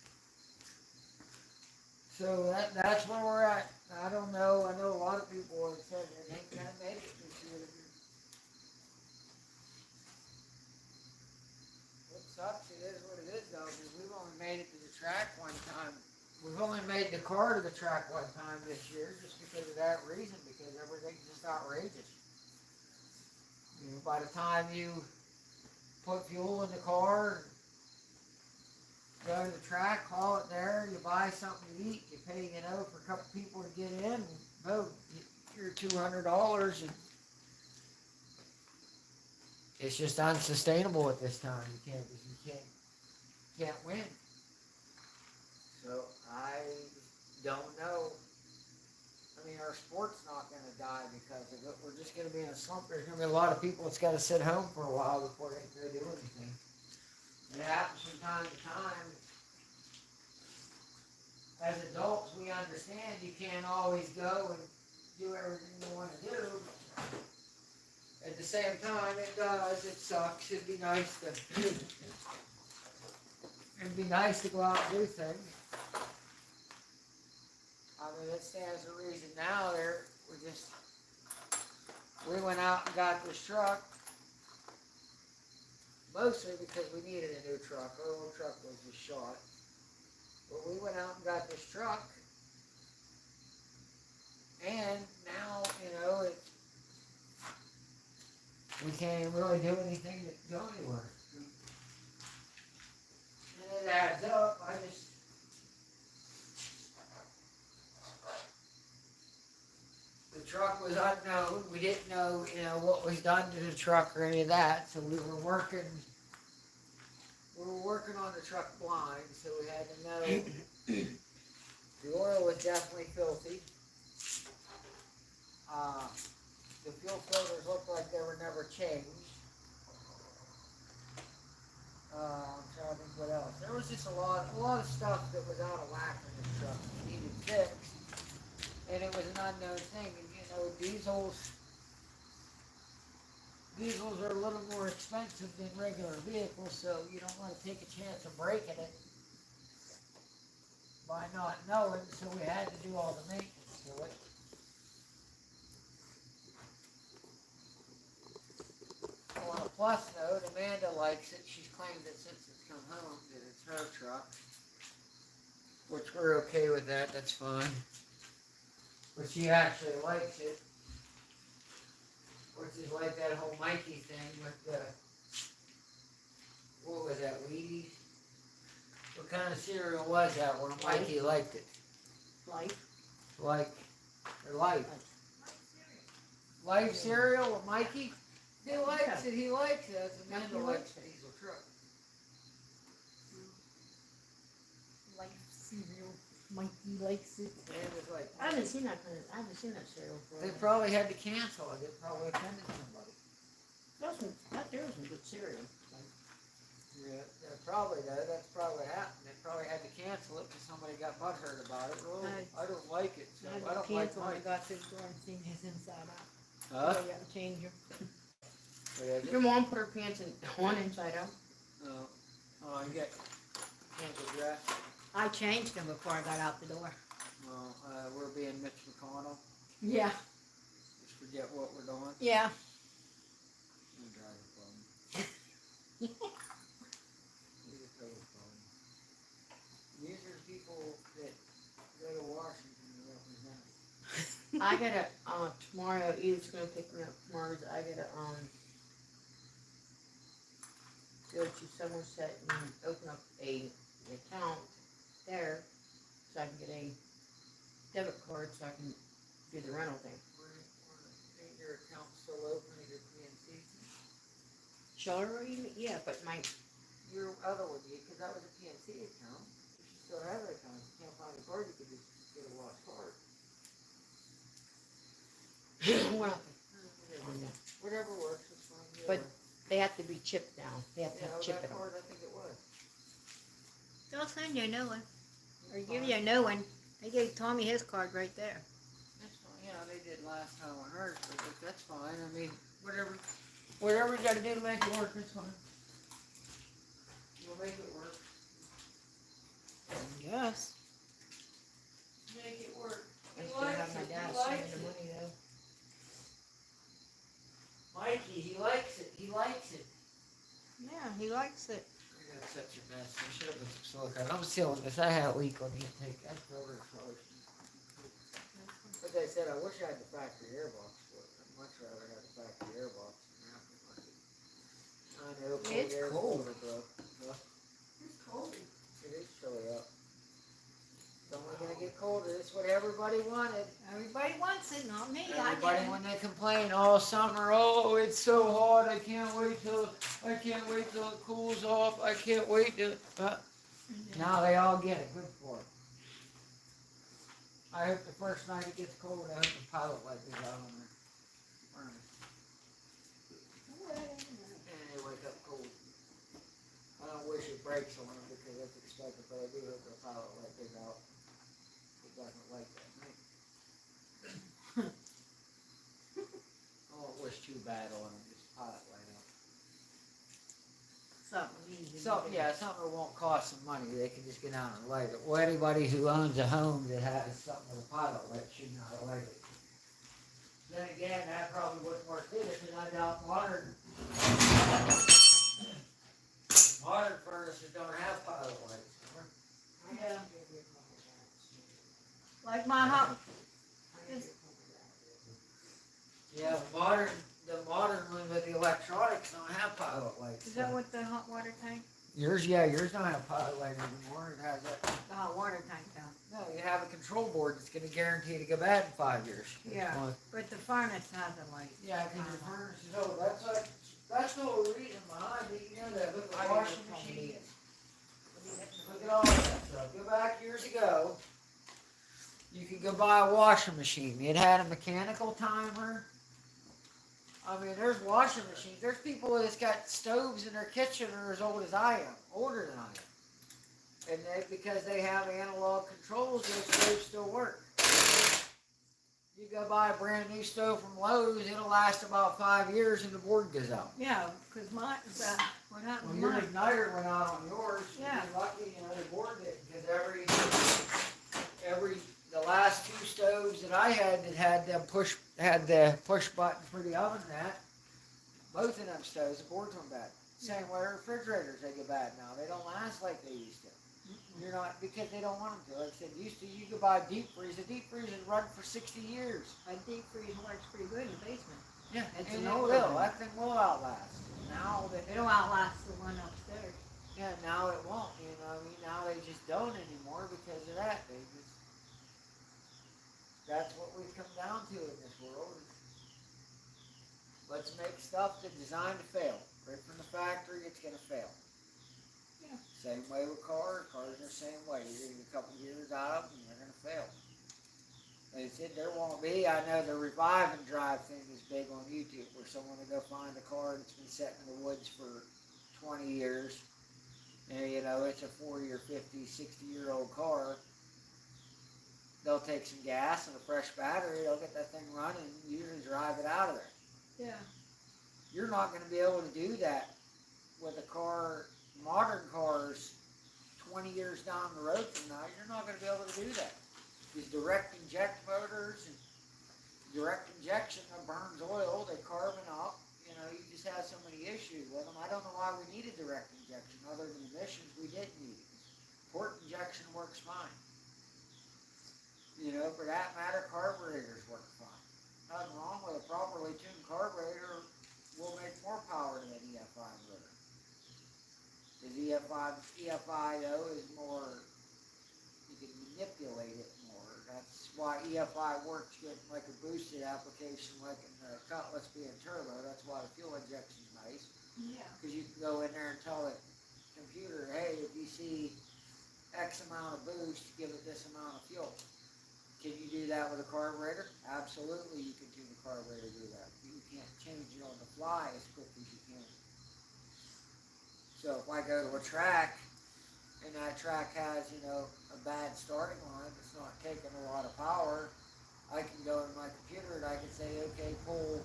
So that's where we're at. I don't know. I know a lot of people have said they ain't gonna make it this year. It sucks. It is what it is, though. Because we've only made it to the track one time. We've only made the car to the track one time this year, just because of that reason. Because everything's just outrageous. You know, by the time you put fuel in the car, go to the track, haul it there, you buy something to eat, you pay, you know, for a couple people to get in, and boom, you're $200, and it's just unsustainable at this time. You can't win. So I don't know. I mean, our sport's not going to die because of it. We're just going to be in a slump. There's going to be a lot of people that's got to sit home for a while before they can go do anything. It happens from time to time. As adults, we understand you can't always go and do everything you want to do. At the same time, it does. It sucks. It'd be nice to go out and do things. I mean, it stands to reason now. We went out and got this truck. Mostly because we needed a new truck. Our old truck was just shot. But we went out and got this truck. And now, you know, we can't even really do anything to go anywhere. And it adds up. The truck was unknown. We didn't know, you know, what was done to the truck or any of that. So we were working on the truck blind, so we had to know the oil was definitely filthy. The fuel filters looked like they were never changed. I'm trying to think what else. There was just a lot of stuff that was out of whack in this truck that needed fixed, and it was an unknown thing. And you know, diesels are a little more expensive than regular vehicles, so you don't want to take a chance of breaking it by not knowing. So we had to do all the maintenance to it. On a plus note, Amanda likes it. She's claimed it since it's come home that it's her truck. Which we're okay with that, that's fine. But she actually likes it. Which is like that whole Mikey thing with the, what was that, Wheaties? What kind of cereal was that where Mikey liked it? Life. Like, or Life. Life cereal with Mikey? He likes it, he likes it. That's Amanda likes diesel truck. Life cereal. Mikey likes it. And it was like, I haven't seen that cereal for a they while. probably had to cancel it. It probably offended somebody. There was some good cereal. Yeah, probably though. That's probably happened. They probably had to cancel it because somebody got butthurt about it. Well, I don't like it, so I don't like Cancel. I mine. got to the store and seen his inside out. Huh? I got to change her. What is it? Your mom put her pants on inside out. Oh, you got can't get dressed. I changed them before I got out the door. Well, we're being Mitch McConnell. Yeah. Just forget what we're doing. Yeah. I'm driving phone. These are total phone. These are people that go to Washington to represent. I gotta, tomorrow, Edith's gonna pick me up tomorrow. I gotta, go to Somerset and open up an account there so I can get a debit card so I can do the rental thing. Ain't your account still open at your PNC? Shall I? Yeah, but Your other one, because that was a PNC account. If you still have that account, if you can't find a card, you could just get a lost card. well, Whatever works, it's fine. But they have to be chipped now. They have to yeah, have chip that in them. card, I think it was. They'll send you a new one. Or give you a new one. They gave Tommy his card right there. That's fine. Yeah, they did last time on hers, but that's fine. I mean, whatever you got to do to make it work, it's fine. We'll make it work. Yes. Make it work. I He still likes have my it. dad He sending likes the it. money though. Mikey, he likes it. He likes it. Yeah, he likes it. I got such a mess. I should have put some silicone. I'm sealing this. I had a leak on the intake. I filled it close. But they said I wish I had the factory airbox for it. I'd much rather have the factory airbox than aftermarket. I know. It's air's cold. overflow. Huh? It's cold. It is chilly out. It's only gonna get colder. That's what everybody wanted. Everybody wants it, not me. Everybody, when they complain all summer, oh, it's so hot. I can't wait till it cools off. I can't wait till. Now they all get it. Good for it. I hope the first night it gets cold, I hope the pilot light is out on there. And they wake up cold. I don't wish it breaks on them because that's expected, but I do hope the pilot light is out. It doesn't like that night. I won't wish too bad on them, just pilot light out. Something easy. Something that won't cost some money. They can just get down and light it. Well, anybody who owns a home that has something with a pilot light should know how to light it. Then again, that probably wouldn't work either, because I doubt modern furnaces don't have pilot lights. Yeah. Like my hot, Yeah, the modern one with the electronics don't have pilot lights. is that what the hot water tank? Yours don't have pilot light anymore. It has that. The hot water tank down. No, you have a control board that's going to guarantee to go bad in 5 years. Yeah. But the furnace has a light. Yeah, because your furnace is old. That's the whole reason behind it. You know that. Look at I the didn't washing know machine. Look at all that stuff. Go back years ago. You could go buy a washing machine. It had a mechanical timer. I mean, there's washing machines. There's people that's got stoves in their kitchen that are as old as I am, older than I am. And because they have analog controls, those stoves still work. You go buy a brand new stove from Lowe's, it'll last about 5 years and the board goes out. Yeah, because mine, what happened Well, to your mine? igniter went out on yours. Yeah. You're lucky, you know, the board didn't, because the last two stoves that I had that had the push button for the oven, both of them stoves, the boards went bad. Same way refrigerators, they get bad now. They don't last like they used to. You're not, because they don't want them to. Like I said, used to, you could buy a deep freeze. A deep freeze is run for 60 years. A deep freeze works pretty good in the basement. Yeah, It's and an it older will. one. That thing will outlast. Now that It'll outlast the one upstairs. yeah, now it won't. You know, I mean, now they just don't anymore because of that. That's what we've come down to in this world. Let's make stuff that's designed to fail. Right from the factory, it's gonna fail. Yeah. Same way with cars. Cars are the same way. You're gonna get a couple years out of them, and they're gonna fail. They said there won't be. I know the revive and drive thing is big on YouTube, where someone will go find a car that's been sitting in the woods for 20 years, and you know it's a 40 or 50, 60-year-old car. They'll take some gas and a fresh battery. They'll get that thing running, and usually drive it out of there. Yeah. You're not going to be able to do that with a car. Modern cars, 20 years down the road from now, you're not going to be able to do that. These direct inject motors and direct injection that burns oil, they carbon up. You know, you just have so many issues with them. I don't know why we needed direct injection. Other than emissions, we didn't need it. Port injection works fine. You know, for that matter, carburetors work fine. Nothing wrong with a properly tuned carburetor. Will make more power than an EFI motor. The EFI though is more, you can manipulate it more. That's why EFI works good like a boosted application, like in the Cutlass being turbo. That's why the fuel injection's nice. Yeah. Because you can go in there and tell the computer, hey, if you see X amount of boost, give it this amount of fuel. Can you do that with a carburetor? Absolutely, you can tune the carburetor to do that. You can't change it on the fly as quick as you can. So if I go to a track, and that track has, you know, a bad starting line, it's not taking a lot of power, I can go in my computer and I can say, okay, pull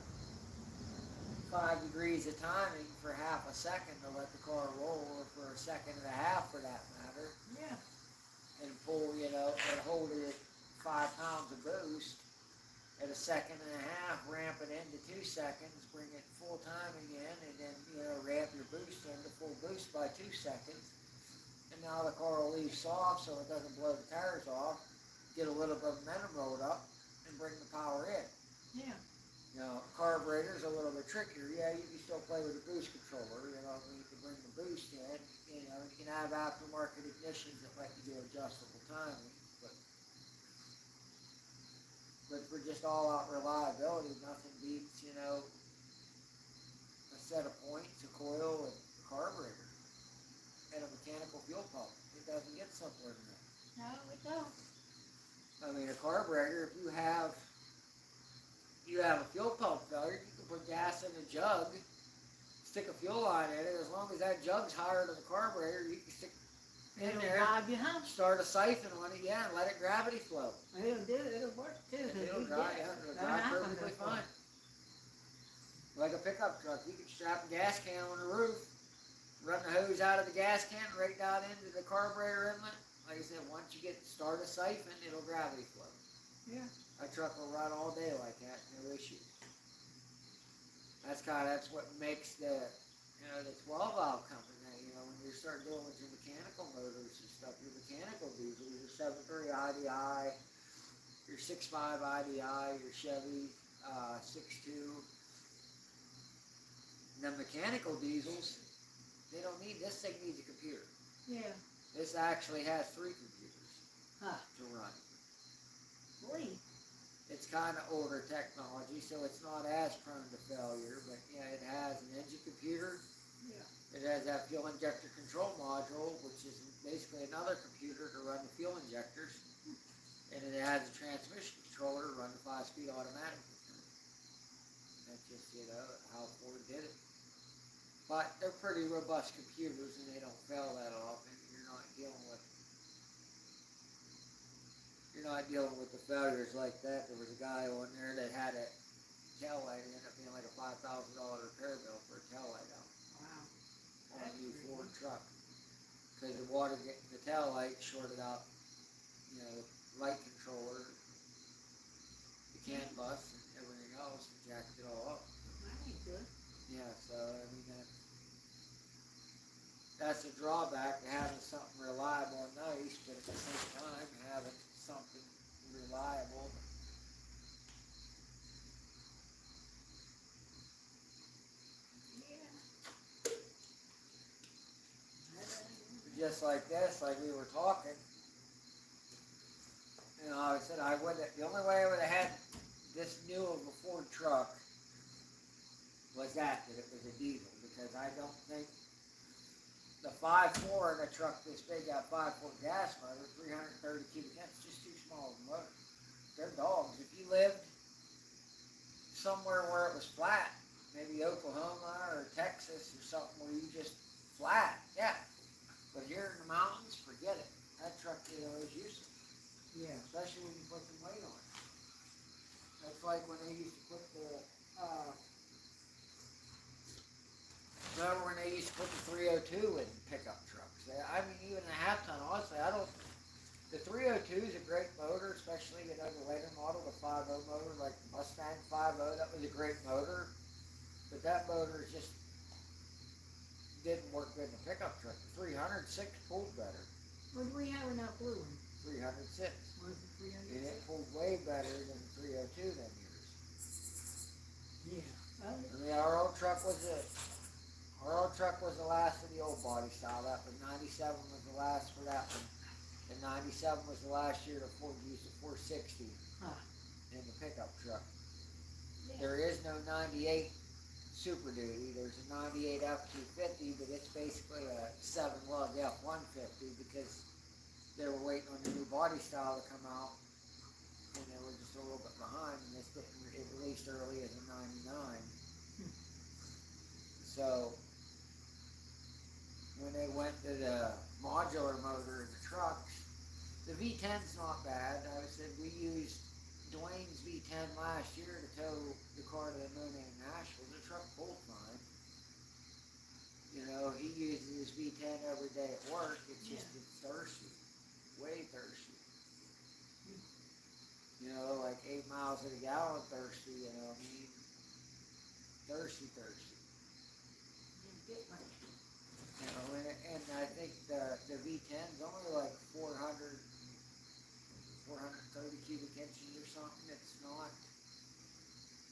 5 degrees of timing for half a second to let the car roll, or for a second and a half for that matter, Yeah. and pull, you know, and hold it at 5 pounds of boost at a second and a half, ramp it into 2 seconds, bring it full timing in, and then, you know, ramp your boost into full boost by 2 seconds. And now the car will leave soft so it doesn't blow the tires off, get a little bit of momentum rolled up, and bring the power in. Yeah. You know, carburetor's a little bit trickier. Yeah, you can still play with the boost controller, you know, you can bring the boost in, you know, you can have aftermarket ignitions that let you do adjustable timing, but for just all-out reliability, nothing beats, you know, a set of points, a coil, and a carburetor, and a mechanical fuel pump. It doesn't get simpler than that. No, it don't. I mean, a carburetor, if you have a fuel pump failure, you can put gas in a jug, stick a fuel line in it. As long as that jug's higher than the carburetor, you can stick in It'll there, drive you home. start a siphon on it, yeah, and let it gravity flow. It'll do it. It'll work too. 'Cause It'll you drive, get yeah, it. it'll That drive happened perfectly before. fine. Like a pickup truck, you can strap a gas can on the roof, run the hose out of the gas can right down into the carburetor inlet. Like I said, once you start a siphon, it'll gravity flow. Yeah. My truck will run all day like that, no issue. That's what makes the 12 valve company. You know, when you start dealing with your mechanical motors and stuff, your mechanical diesel, your 7.3 IDI, your 6.5 IDI, your Chevy 6.2. And the mechanical diesels, they don't need, this thing needs a computer. Yeah. This actually has 3 computers Huh. to run. Boy. It's kind of older technology, so it's not as prone to failure, but yeah, it has an engine computer. Yeah. It has that fuel injector control module, which is basically another computer to run the fuel injectors. And it has a transmission controller to run the 5-speed automatic. That's just, you know, But they're pretty robust computers and they don't fail that often. You're not dealing with the failures like that. There was a guy on there that had a tail light. It ended up being like a $5,000 repair bill for a tail light out Wow. on a new Ford truck. Because the water getting the tail light shorted out, light controller, the CAN bus, and everything else, and jacked it all up. That ain't good. Yeah, so I mean that's a drawback to having something reliable and nice, but at the same time having something reliable. Just like this, like we were talking, I said the only way I would have had this new of a Ford truck was that it was a diesel, because I don't think the 5.4 in a truck this big got 5.4 gas motor, 330 cubic inches, just too small of a motor. They're dogs. If you lived somewhere where it was flat, maybe Oklahoma or Texas or something where you just flat, yeah. But here in the mountains, forget it. That truck is useless. Yeah. Especially when you put some weight on it. That's like when they used to put remember when they used to put the 302 in pickup trucks? I mean, even a half ton, honestly, the 302 is a great motor, especially, the later model, the 5.0 motor, like the Mustang 5.0, that was a great motor. But that motor just didn't work good in a pickup truck. The 306 pulled better. What do we have in that blue one? 306. What is it, And 300? it pulled way better than the 302 them years. Yeah. Well, I mean, our old truck was the last of the old body style. That was 97 was the last for that one. And 97 was the last year the Ford used the 460 in the pickup truck. yeah. There is no 98 Super Duty. There's a 98 F250, but it's basically a 7-lug F150 because they were waiting on the new body style to come out, and they were just a little bit behind, and it released early as a 99. So when they went to the modular motor in the trucks, the V10's not bad. I said we used Dwayne's V10 last year to tow the car to the Monet in Nashville. The truck pulled fine. He uses his V10 every day at work. It's just it's thirsty, way thirsty. Like 8 miles a gallon thirsty. Thirsty. Didn't get much. And I think the V10's only like 430 cubic inches or something. It's not,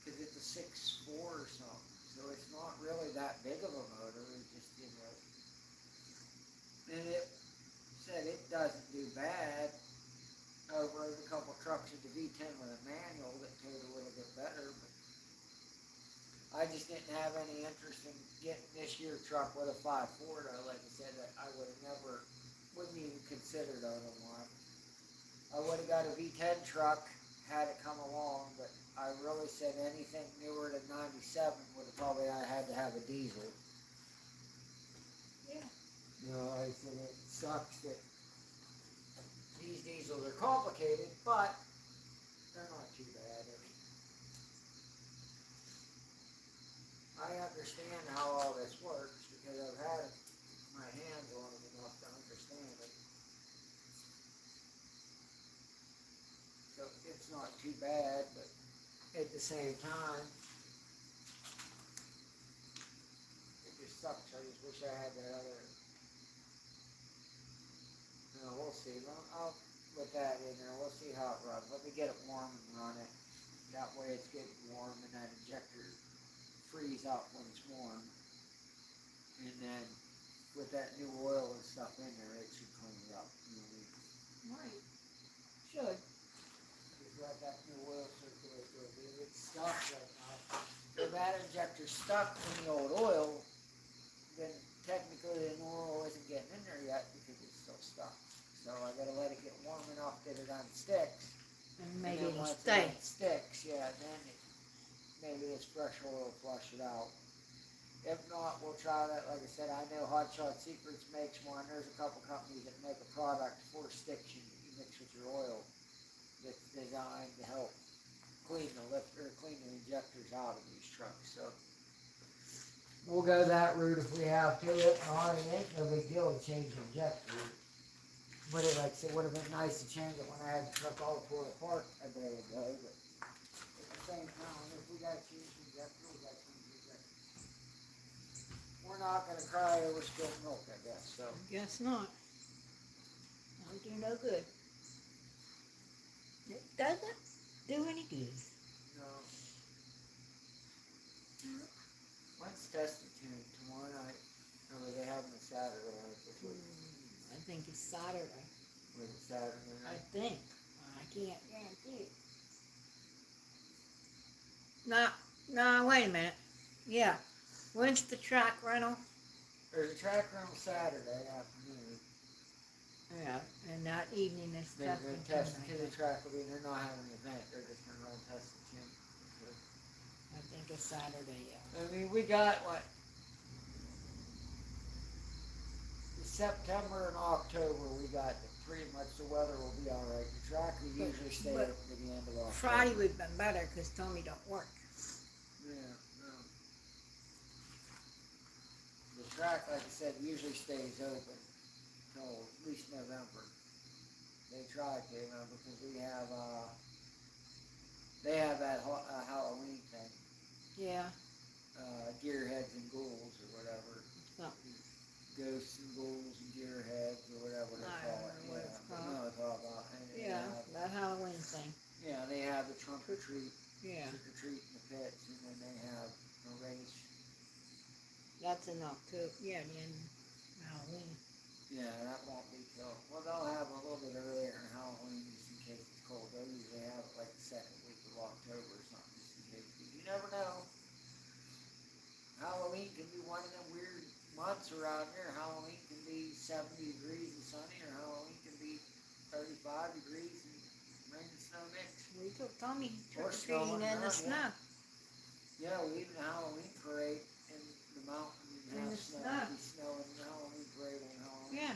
because it's a 6.4 or something. So it's not really that big of a motor. It just, and it said it doesn't do bad. Over a couple trucks with the V10 with a manual that towed a little bit better, but I just didn't have any interest in getting this year truck with a 5.4 though. Like I said, I wouldn't even consider it otherwise. I would have got a V10 truck had it come along, but I really said anything newer than 97 would have probably had to have a diesel. Yeah. I said it sucks that these diesels are complicated, but they're not too bad. I understand how all this works because I've had my hands on them enough to understand it. So it's not too bad, but at the same time, it just sucks. I just wish I had that other. We'll see. I'll put that in there. We'll see how it runs. Let me get it warm and run it. That way it's getting warm and that injector freeze out when it's warm. And then with that new oil and stuff in there, it should clean it up. Right. Should. Just let that new oil circulate through it. It's stuck right now. If that injector's stuck in the old oil, then technically the new oil isn't getting in there yet because it's still stuck. So I gotta let it get warm enough that it unsticks. And maybe then it'll once stay. it sticks, yeah, then maybe this fresh oil will flush it out. If not, we'll try that. Like I said, I know Hot Shot Secrets makes one. There's a couple companies that make a product for sticks you mix with your oil that's designed to help clean clean the injectors out of these trucks. So we'll go that route if we have to. If not, it ain't no big deal to change the injector. But it, like I said, would have been nice to change it when I had the truck all pulled apart a day ago. But at the same time, if we got to change the injector, we got to change the injector. We're not going to cry over spilled milk, I guess. So Guess not. Don't do no good. It doesn't do any good. no. When's testing tune? Tomorrow night? Or are they having a Saturday night this week? I think it's Saturday. Was it Saturday I night? think. I can't guarantee it. No, wait a minute. Yeah. When's the track rental? There's a track room Saturday afternoon. Yeah, and that evening is They're testing. going to test to the track. They're not having an event. They're just going to run testing tune. I think it's Saturday, yeah. I mean, we got what? September and October, we got pretty much the weather will be all right. The track will usually stay but open to the end of October. Friday would have been better because Tommy don't work. Yeah, no. The track, like I said, usually stays open till at least November. They try to, because we have, they have that Halloween thing, Yeah, gearheads and ghouls or whatever. something. Ghosts and ghouls and gearheads or whatever they I call don't it. know what Yeah, it's but called. no, it's all about. And they Yeah, have- that Halloween thing. yeah, they have the trunk or treat, Yeah, trick or treat in the pits, and then they have a race. that's in October. Yeah, the end of Halloween. Yeah, that won't be till, well, they'll have a little bit earlier in Halloween just in case it's cold. They'll usually have it like the second week of October or something, just in case. You never know. Halloween can be one of them weird months around here. Halloween can be 70 degrees and sunny, or Halloween can be 35 degrees and rain and snow mixed. We took Tommy Or trick or snow treating on in the the snow. ground, Yeah, we even a Halloween parade in the mountain and In have the snow. snow. Be snow in the Halloween parade on Halloween. Yeah,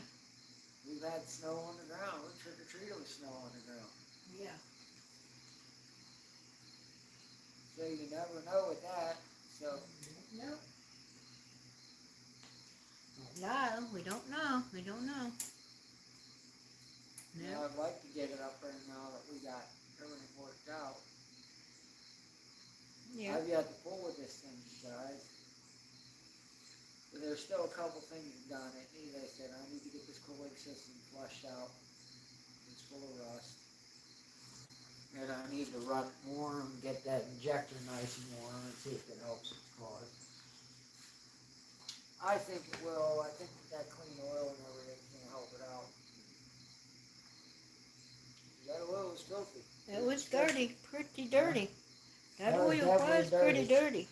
We've had snow on the ground. We trick or treated with snow on the ground. yeah. So you never know with that. So No. No, we don't know. We don't know. you know, I'd like to get it up there now that we got everything worked out. Yeah. I've got to pull with this thing, guys. But there's still a couple things done. It needs, I said, I need to get this cooling system flushed out. It's full of rust. And I need to run it warm, get that injector nice and warm, and see if it helps its cause. I think it will. I think that clean oil and everything can help it out. That oil was filthy. It was dirty, pretty dirty. That That was oil definitely was pretty dirty.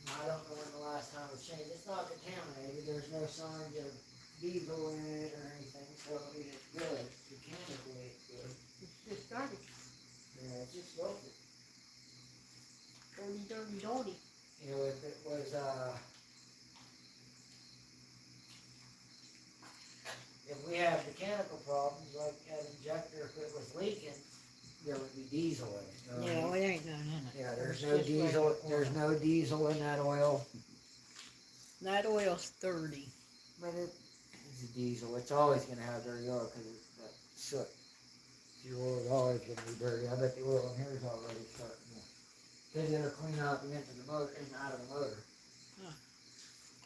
I don't know when the last time it was changed. It's not contaminated. There's no signs of diesel in it or anything, so I mean it's good. Mechanically it's good. It's just dirty. Yeah, it's just filthy. Dirty, dirty, dirty. You know, if it was if we have mechanical problems like that injector, if it was leaking, there would be diesel in it. Yeah, well, there ain't none in it. Yeah, there's It's no just diesel. regular There's oil. no diesel in that oil. That oil's dirty. But it's a diesel. It's always going to have dirty oil because it's that soot. Your oil is always going to be dirty. I bet the oil in here is already starting to. Because it'll clean out the into the motor and out of the motor. Huh.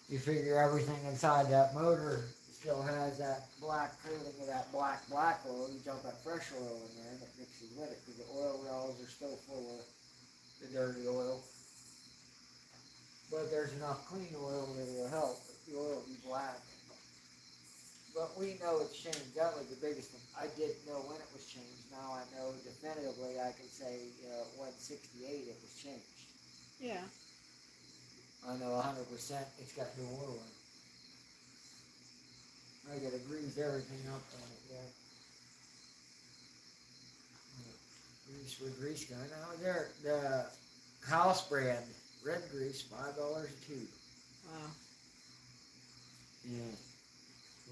You figure everything inside that motor still has that black coating of that black oil. You dump that fresh oil in there and it mixes with it because the oil wells are still full of the dirty oil. But there's enough clean oil that it'll help. The oil will be black. But we know it's changed. That was the biggest thing. I didn't know when it was changed. Now I know definitively. I can say 168 it was changed. Yeah. I know 100% it's got new oil in it. I gotta grease everything up on it yet. Grease with grease gun. Now there, the house brand red grease, $5 a tube. Wow. Yeah.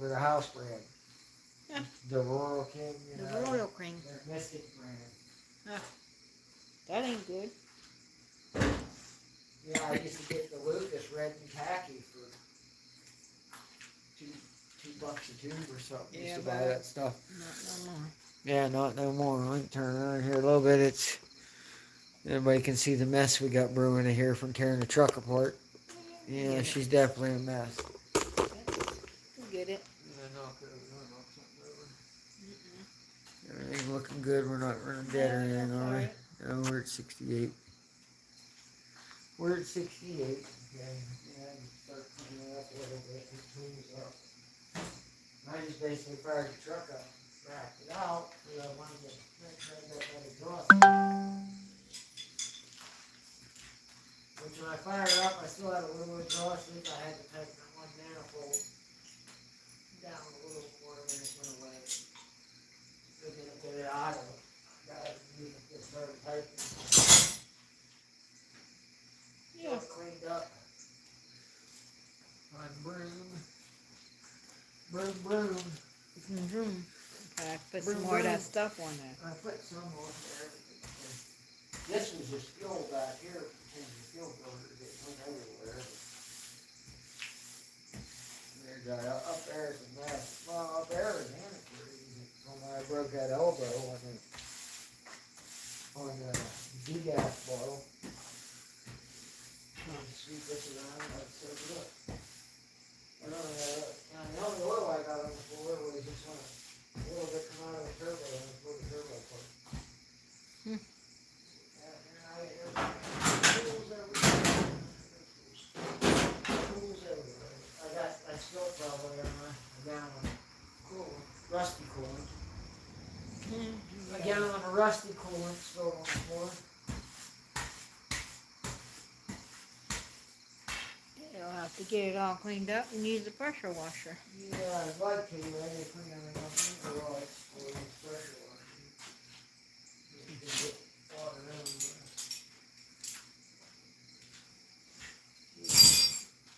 With a house brand. Yeah. The Royal King, you The know. Royal Cream. Their Mystic brand. That ain't good. Yeah, I used to get the Lucas red and khaki for $2 a tube or something. Yeah, Used to but buy that stuff. Not no more. Yeah, not no more. I can turn around here a little bit. It's everybody can see the mess we got brewing in here from tearing the truck apart. Yeah, Yeah. she's definitely a mess. You get it. Everything's looking good. We're not running dead or anything, are we? No, we're at 68. We're at 68. Okay. Yeah, I can start cleaning it up a little bit. Get tools up. I just basically fired the truck up, backed it out, so I wanted to make sure I got that exhaust. Which when I fired it up, I still had a little exhaust leak. I had to tighten that one manifold down a little more, and then it went away. Looking to get it out of it. Got it, just started tightening. Yeah. All cleaned up. On broom. Broom, broom. Vroom. Okay, put some more of that stuff on there. I put some on there. This was just fuel back here, and the fuel filter that went everywhere. There's up there is a mess. Well, up there is antifreeze. When I broke that elbow on the degas bottle. Sweep this around, like so good. And the only oil I got on the floor was just when a little bit come out of the turbo and pull the turbo apart. Tools everywhere. Tools everywhere. I spilled probably on a gallon of coolant, rusty coolant. A gallon of rusty coolant spilled on the floor. You'll have to get it all cleaned up and use the pressure washer. Yeah, I'd like to. I need to clean everything up in the garage for the pressure washing. You can get water everywhere.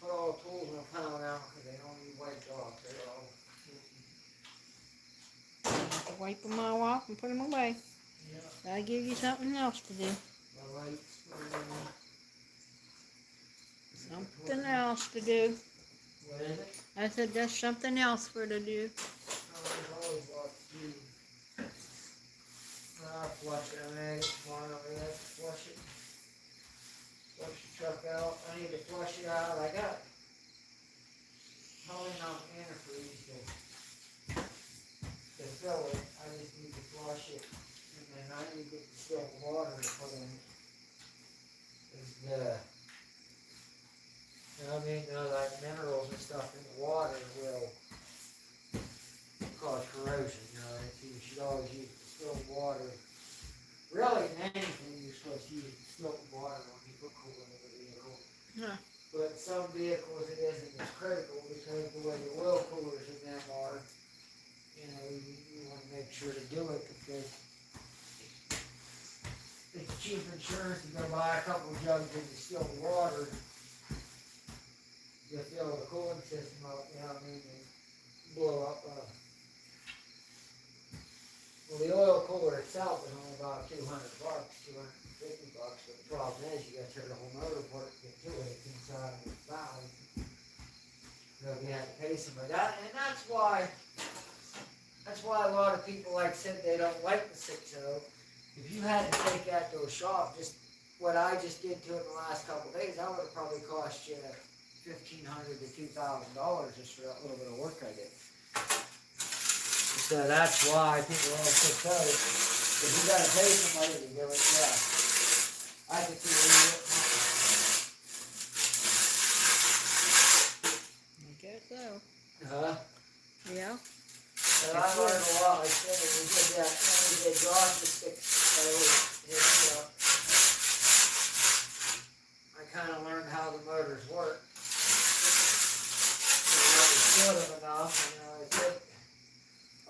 Put all the tools in a pile now because they don't need wiped off. They're all You have to wipe them all off and put them away. yeah. That'll give you something else to do. The lights. Something else to do. What is it? I said that's something else for to do. Oh, there's always lots to do. I'll flush it. I mean, I get tomorrow. I have to flush it. Flush the truck out. I need to flush it out. I got probably enough antifreeze to fill it. I just need to flush it. And then I need to get the distilled water to put in it. Like minerals and stuff in the water will cause corrosion. You should always use distilled water. Really, in anything, you're supposed to use distilled water when you put coolant in the vehicle. Huh. But some vehicles it isn't as critical because the way the oil coolers in them are, you want to make sure to do it because it's cheap insurance to go buy a couple of jugs of distilled water. You fill the cooling system up, and blow up. Well, the oil cooler itself is only about $200, $250. But the problem is, you got to tear the whole motor apart to get to it. It's inside of the valve. So you have to pay somebody. And that's why a lot of people, like said, they don't like the 6.0. If you had to take that to a shop, just what I just did to it in the last couple of days, that would have probably cost you $1,500 to $2,000 just for that little bit of work I did. So that's why people all 6.0. If you gotta pay somebody to do it, yeah. I could see where you I guess so. Huh? Yeah. And I learned a lot. Like I said, when we did that, when we did Josh's 6.0, I kind of learned how the motors work. Good enough, I said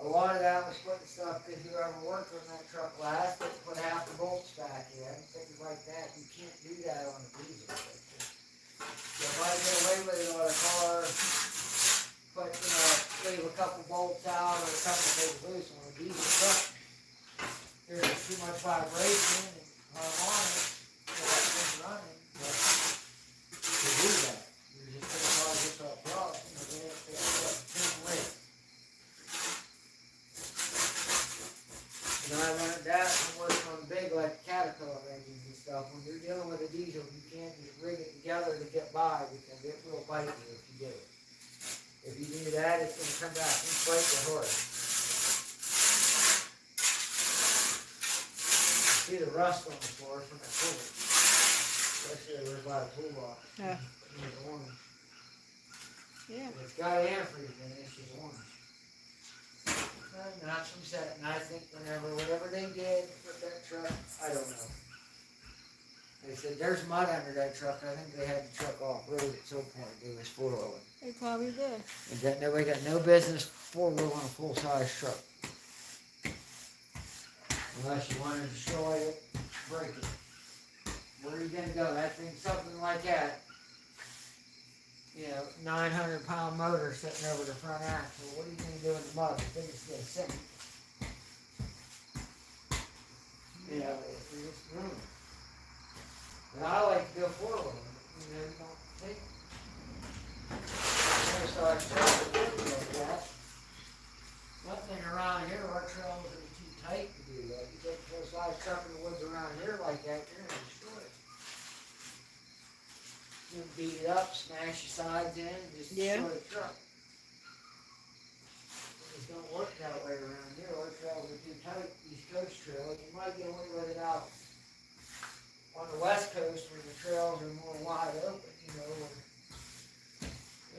a lot of that was putting stuff because whoever worked on that truck last, they put half the bolts back in, things like that. You can't do that on a diesel. somebody on a car, put, leave a couple bolts out or a couple things loose on a diesel truck. There's too much vibration and harmonics for that thing running, but to do that, you're just gonna cause yourself problems, and then it's too late. And I learned that from working on big like Caterpillar engines and stuff. When you're dealing with a diesel, you can't just rig it together to get by because it will bite you if you do it. If you do that, it's going to come back and bite your horse. See the rust on the floor from that tool. Especially over by the toolbox. Yeah. It's orange. Yeah. And it's got antifreeze in it, it's just orange. Not from setting. I think whatever they did with that truck, I don't know. They said there's mud under that truck. I think they had the truck off road at some point. It was four-wheeling. They probably did. And that nobody got no business four-wheeling a full-size truck. Unless you want to destroy it, break it. Where are you gonna go? That thing, something like that. 900-pound motor sitting over the front axle. What are you going to do in the mud? The thing is going to sink. It's just ruined. But I like to go forward. You don't take. So I travel like that. Nothing around here, our trails are too tight to do that. You take a full-size truck in the woods around here like that, you're going to destroy it. You beat it up, smash your sides in, and just destroy the truck. It don't work that way around here. Our trails are too tight, East Coast trails. You might get away with it out on the West Coast where the trails are more wide open, where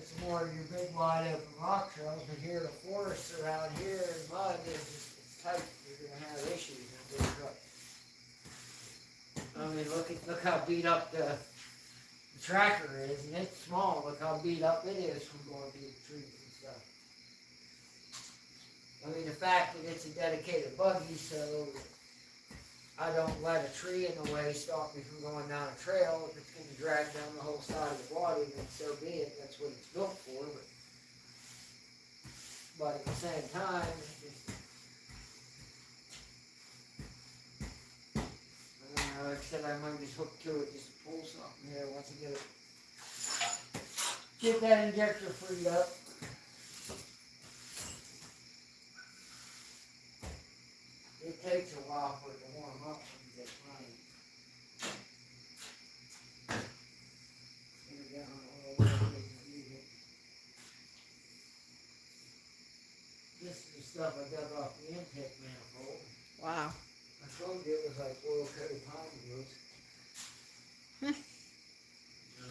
it's more of your big wide open rock trails. But here, the forests around here and mud, it's tight. You're going to have issues in a big truck. I mean, look how beat up the tractor is, and it's small. Look how beat up it is from going through the trees and stuff. I mean, the fact that it's a dedicated buggy, so I don't let a tree in the way stop me from going down a trail. If it's going to drag down the whole side of the body, then so be it. That's what it's built for. But at the same time, like I said, I might just hook to it just to pull something here once I get that injector freed up. It takes a while for it to warm up when you get running. Get it down a little bit so you can use it. This is the stuff I dug off the intake manifold. Wow. I told you it was like oil-coated pine needles. I'm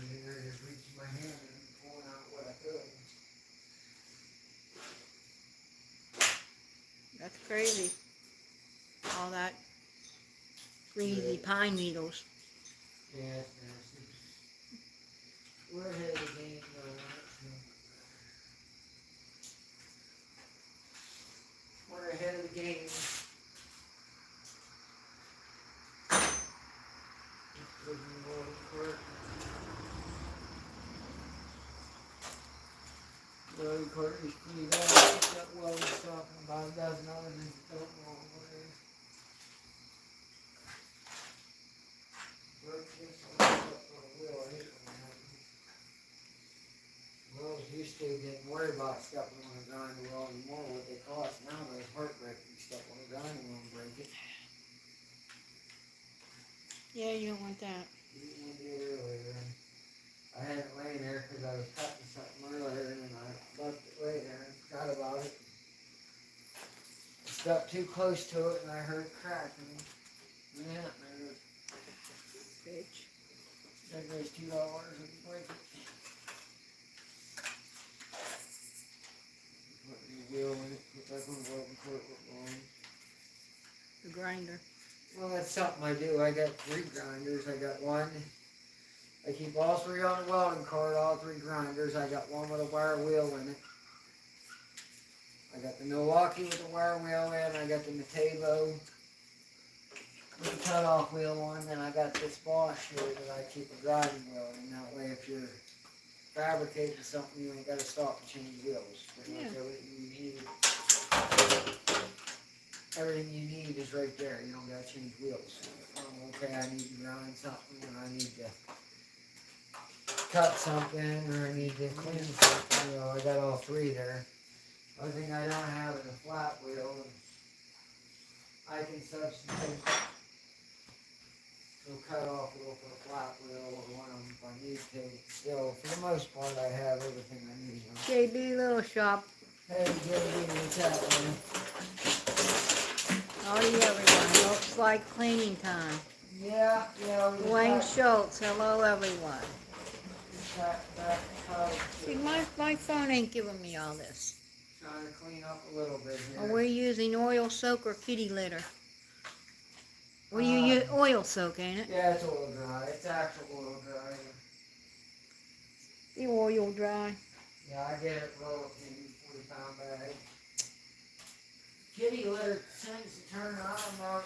here just reaching my hand and pulling out what I could. That's crazy. All that greasy pine needles. Yeah, it's nasty. We're ahead of the game though, right? We're ahead of the game. Road Courtney's pretty bad. That well was talking about a dozen others that don't know what it is. Broke this one up on a wheel. I hate when that happens. Wells used to didn't worry about stepping on a grinding wheel anymore, what they cost. Now they're heartbreaking. Step on a grinding wheel and break it. Yeah, you don't want that. You didn't want to do it earlier. I had it laying there because I was cutting something earlier and I left it laying there and forgot about it. I stepped too close to it and I heard it cracking. Yeah, man. Bitch. That goes $2 and you break it. Put the wheel in it, put back on the welding court long. The grinder. Well, that's something I do. I got 3 grinders. I got one. I keep all 3 on the welding cart, all 3 grinders. I got one with a wire wheel in it. I got the Milwaukee with the wire wheel in. I got the Metabo with the cut-off wheel on. And I got this Bosch here that I keep a grinding wheel in. That way if you're fabricating something, you ain't gotta stop and change wheels. Pretty much Yeah. everything you need is right there. You don't gotta change wheels. Okay, I need to grind something, or I need to cut something, or I need to clean something. I got all three there. Only thing I don't have is a flat wheel. And I can substitute. So cut off wheel for a flat wheel or one of them if I need to. Still, for the most part, I have everything I need. JB Little Shop. Hey, JB, what's happening? Howdy everyone. Looks like cleaning time. Yeah. Wayne Schultz. Hello everyone. That See, my phone ain't giving me all this. trying to clean up a little bit here. Are we using oil soak or kitty litter? What do you use? Oil soak, ain't it? Yeah, it's oil dry. It's actual oil dry. The oil dry. Yeah, I get it rolled in 40-pound bag. Kitty litter tends to turn on.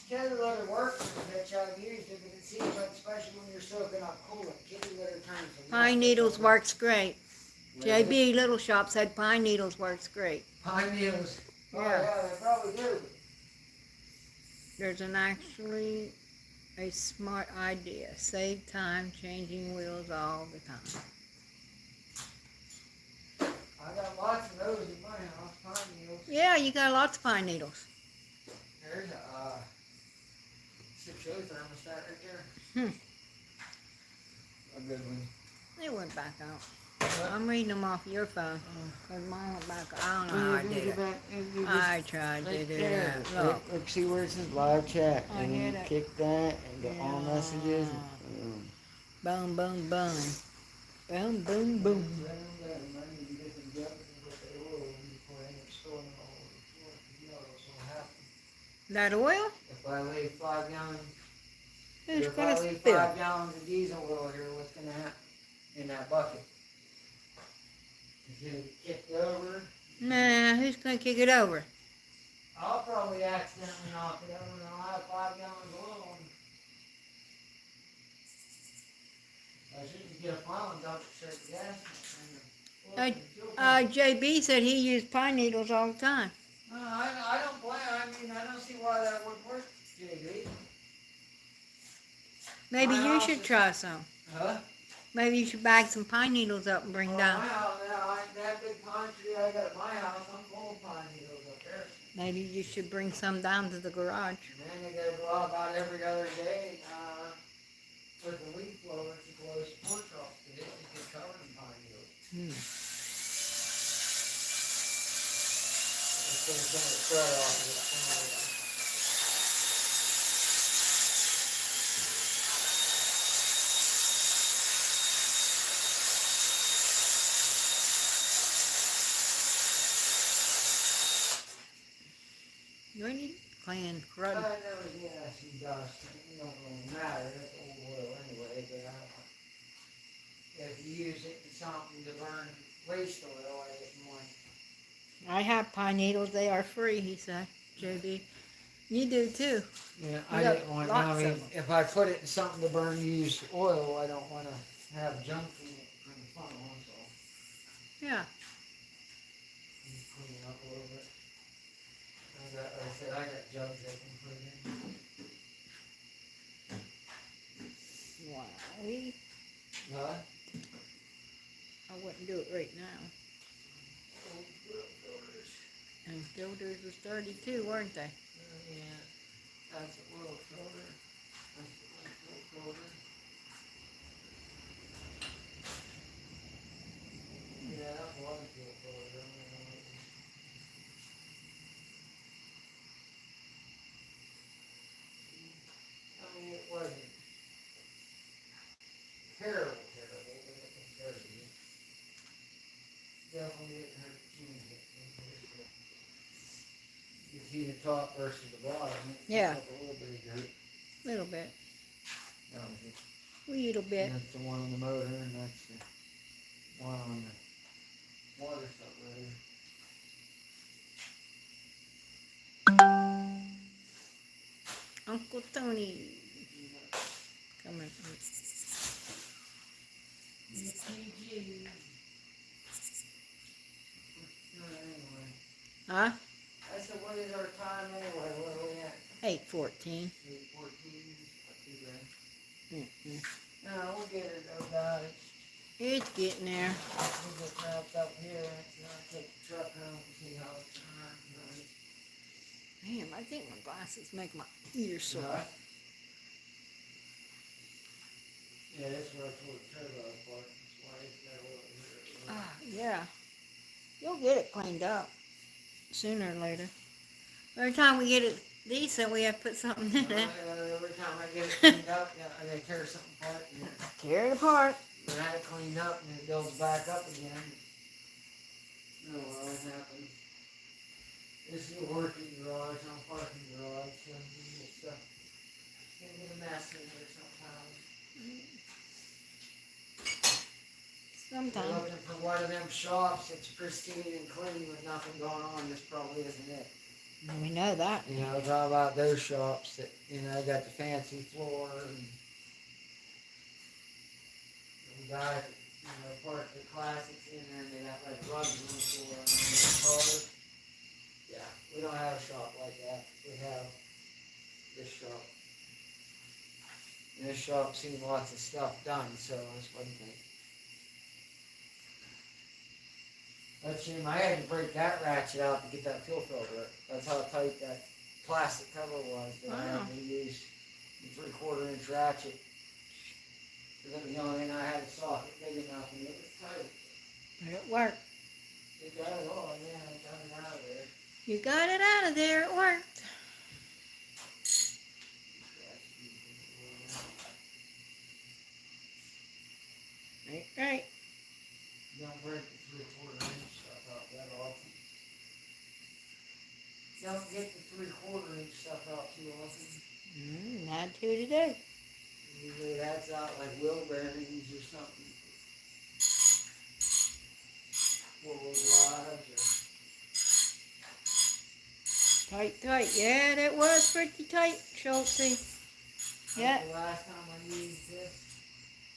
Kitty litter works a bitch. I've used it, but it seems like, especially when you're soaking up coolant, kitty litter turns to Pine needles works great. Really? JB Little Shop said pine needles works great. Pine needles. Oh, Yeah. yeah, they probably do. There's actually a smart idea. Save time changing wheels all the time. I got lots of those in my house, pine needles. Yeah, you got lots of pine needles. There's a 6-0 thermostat right there. A good one. They went back out. I'm reading them off your phone. Cause mine went back. I don't know how I did it. I tried to do that. Look. See where it says live chat. I And hear you that. kick that and go all messages. Boom, boom, boom. Boom, boom, boom. That oil? If I leave 5 gallons, Who's if gonna I leave spill? 5 gallons of diesel oil here, what's gonna happen in that bucket? It's gonna get kicked over. Nah, who's gonna kick it over? I'll probably accidentally knock it over and I'll have 5 gallons of oil. I should just get a pile and dump it straight to gas. JB said he used pine needles all the time. No, I don't blame. I don't see why that wouldn't work, JB. Maybe My you house should is- try some. Huh? Maybe you should bag some pine needles up and bring Well, down. my house, that big pine tree I got at my house, I'm full of pine needles up there. Maybe you should bring some down to the garage. And then they gotta go out about every other day, with the leaf blower to blow support off to it to get covered in pine needles. It's gonna some of the crud off of it. You ain't clean I crud. never did have some dust. It don't really matter. It's old oil anyway. But if you use it in something to burn waste oil, I didn't want. I have pine needles. They are free, he said. JB. You do too. Yeah, You I got didn't want. lots I of mean, them. if I put it in something to burn used oil, I don't want to have junk in it from the funnel. So Yeah. just clean it up a little bit. Like I said, I got jugs I can put in. Wow. Huh? I wouldn't do it right now. Old oil filters. And filters was dirty too, weren't they? Yeah, that's the oil filter. That's the oil filter. Yeah, that was the oil filter. I mean, it wasn't terrible, but it was dirty. Definitely didn't hurt to change it. You see the top versus the bottom. It Yeah. took a little bit of dirt. Little bit. That was it. Little bit. And that's the one on the motor, and that's the one on the water separator. Uncle Tony. Coming. ETG. Anyway. Huh? I said, what is our time anyway? What are we at? 8:14. 8:14. Not too bad. Mm-mm. No, we'll get it though, guys. It's getting there. We'll get wrapped up here. And I'll take the truck home and see how it's tonight. Damn, I think my glasses make my ears sore. Yeah, that's where I pulled the turbo apart. That's why it's got a little here. Ah, yeah. You'll get it cleaned up sooner or later. Every time we get it decent, we have to put something in it. Every time I get it cleaned up, yeah, I gotta tear something apart. And Tear it apart. then I had it cleaned up and it builds back up again. No, well, it happens. This is a working garage, not a parking garage, so it's gonna get a mess in here sometimes. We're Sometimes. looking for one of them shops that's pristine and clean with nothing going on. This probably isn't it. We know that. You know, it's all about those shops that, you know, got the fancy floor and the guy, you know, park the classics in there and they got like rugs on the floor and cars. Yeah, we don't have a shop like that. We have this shop. And this shop's seen lots of stuff done, so that's one thing. That's shame. I had to break that ratchet out to get that fuel filter. That's how tight that plastic cover was. That I had to use the 3/4 inch ratchet. Because that was the only thing I had a socket big enough and it was tight. But it worked. It got it all, yeah, I got it out of there. You got it out of there. It worked. Right. Don't break the 3/4 inch stuff out that often. Don't get the 3/4 inch stuff out too often. Not to today. Usually that's out like wheel bearings or something. 4-wheel drives Tight. Yeah, that was pretty tight, Schultz. or. Yeah. The last time I used this,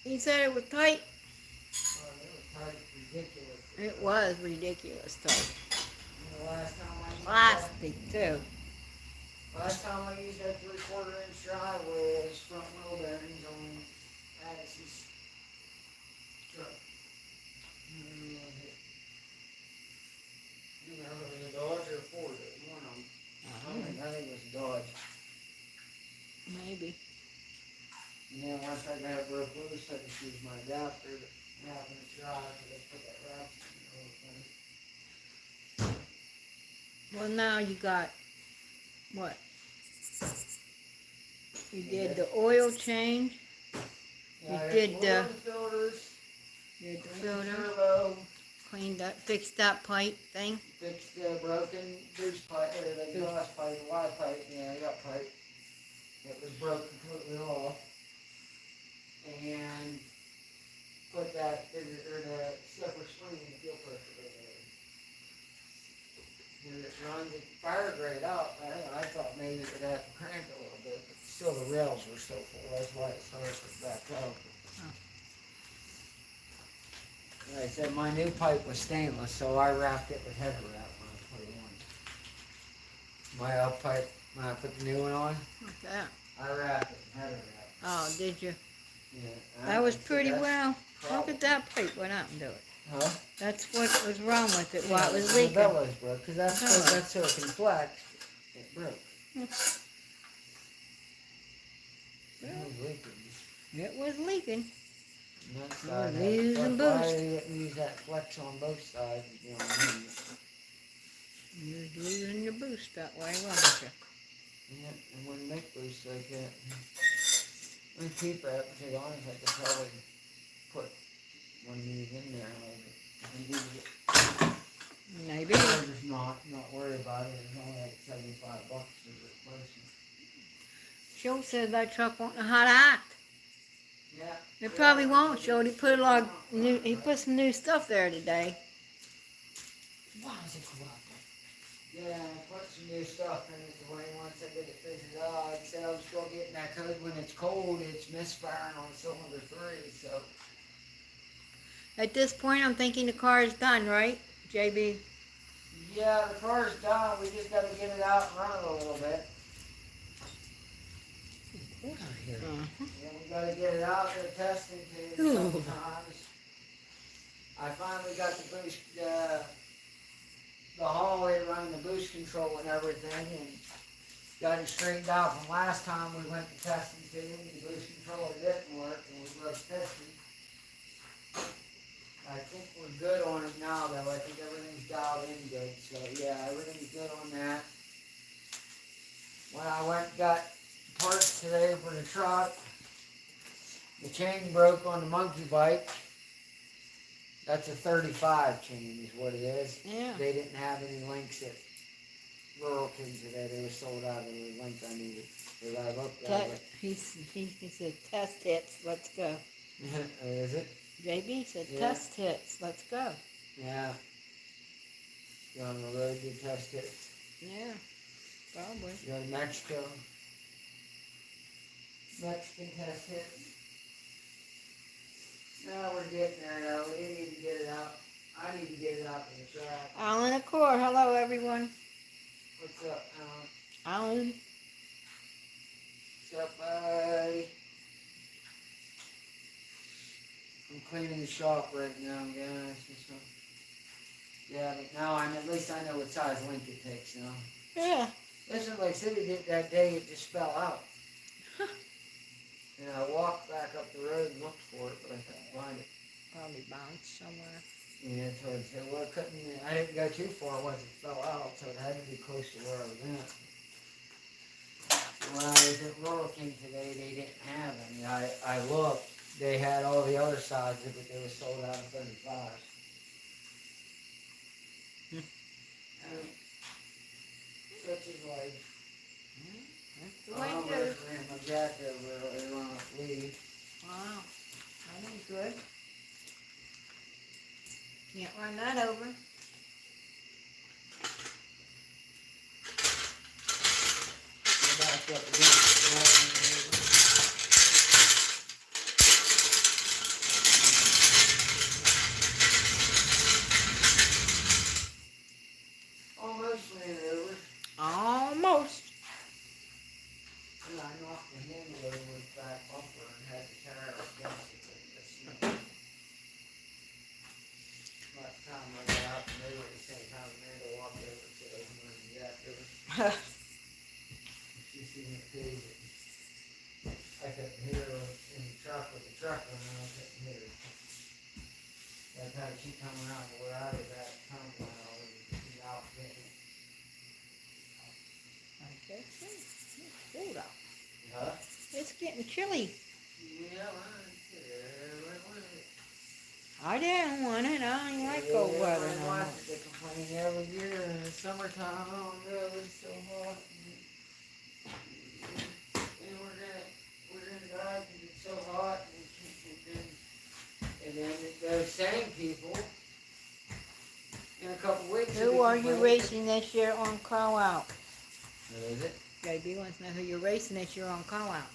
He said it was tight. oh, it was tight, ridiculous. It was ridiculous tight. And the last time I used Plastic, too. that, last time I used that 3/4 inch driveway, it was front wheel bearings on Addison's truck. You know, it was a Dodge or a Ford, it was one of them. I think it was a Dodge. Maybe. And then once I got it broke loose, I just used my adapter to happen to drive, so I put that ratchet in the whole thing. Well, now you got, what? You did the oil change. Yeah, I did, got oil filters, You did the cleaned the filter. turbo, Cleaned up, fixed that pipe thing. fixed the broken boost pipe, or the exhaust pipe, the Y pipe, yeah, I got pipe. It was broke completely off. And put that, or the slipper spring in the fuel pressure regulator. And it runs, it fire grade up, I thought maybe it would have to crank a little bit, but still the rails were so full, that's why it started to back up. Like I said, my new pipe was stainless, so I wrapped it with header wrap when I put it on. My up pipe, when I put the new one on, What's that? I wrapped it with header wrap. Oh, did you? Yeah. That was pretty well. Look at that pipe went out and do it. Huh? That's what was wrong with it, why it was The leaking. bellows broke, because that's Oh. that's so it can flex. It broke. It was leaking. It was leaking. And that We're side had- losing that's why boost. I didn't use that flex on both sides. You know what I mean? You was losing your boost that way, wasn't you? Yeah, and wouldn't make boost like that. I keep that, to be honest, I could probably put one of these in there maybe. If we use it. Maybe. I'm just not worried about it. It's only like $75 for replacement. Schultz said that truck won't know how to act. Yeah. It probably won't, Schultz. He put some new stuff there today. Why is it go out there? Yeah, I put some new stuff in it the way once I get it figured out. Like I said, I'm still getting that code when it's cold, it's misfiring on cylinder 3, so At this point, I'm thinking the car is done, right, JB? Yeah, the car's done. We just got to get it out and run it a little bit. Uh-huh. Yeah, we got to get it out there testing too Ooh. sometimes. I finally got the boost, the hallway running the boost control and everything, and got it straightened out from last time we went to testing too. The boost controller didn't work, and we was testing. I think we're good on it now, though. I think everything's dialed in good. So yeah, everything's good on that. When I went and got parts today for the truck, the chain broke on the monkey bike. That's a 35 chain is what it is. Yeah. They didn't have any links at Rural King today. They were sold out of the links I needed. So I looked at it. He said, test hits, let's go. Is it? JB said, Yeah. test hits, let's go. Yeah. You on the road to test it? Yeah, probably. You go to Mexico? Mexican test it? No, we're getting there though. We need to get it out. I need to get it out to the track. Alan Accor, hello everyone. What's up, Alan? Alan. What's up, buddy? I'm cleaning the shop right now, guys. Yeah, but now at least I know what size link it takes now. Yeah. Listen, like City did that day, it just fell out. And I walked back up the road and looked for it, but I couldn't find it. Probably bounced somewhere. Yeah, towards it. Well, I didn't go too far once it fell out, so it had to be close to where I was at. When I was at Rural King today, they didn't have any. I looked. They had all the other sizes, but they were sold out of 35s. Such is life. That's the way I'm it goes. ran my jack over earlier on a lead. Wow. That ain't good. Can't run that over. Go back up again. Almost ran it over. Almost. And I knocked the handle over with back bumper and had the tire against it. Last time I got out and they were at the same time, Amanda walked over and said, "I'm running jack over." She seen it too. I couldn't hear her in the truck with the truck running. I couldn't hear her. By the time she come around to where I was at, come around and out getting. Okay, it's cold out. Huh? It's getting chilly. Yeah, I didn't want it. I don't like cold weather no more. They complain every year in the summertime, oh no, it's so hot. And we're gonna die because it's so hot. And then those same people, in a couple weeks. Who are you racing this year on call out? What is it? JB wants to know who you're racing this year on call out.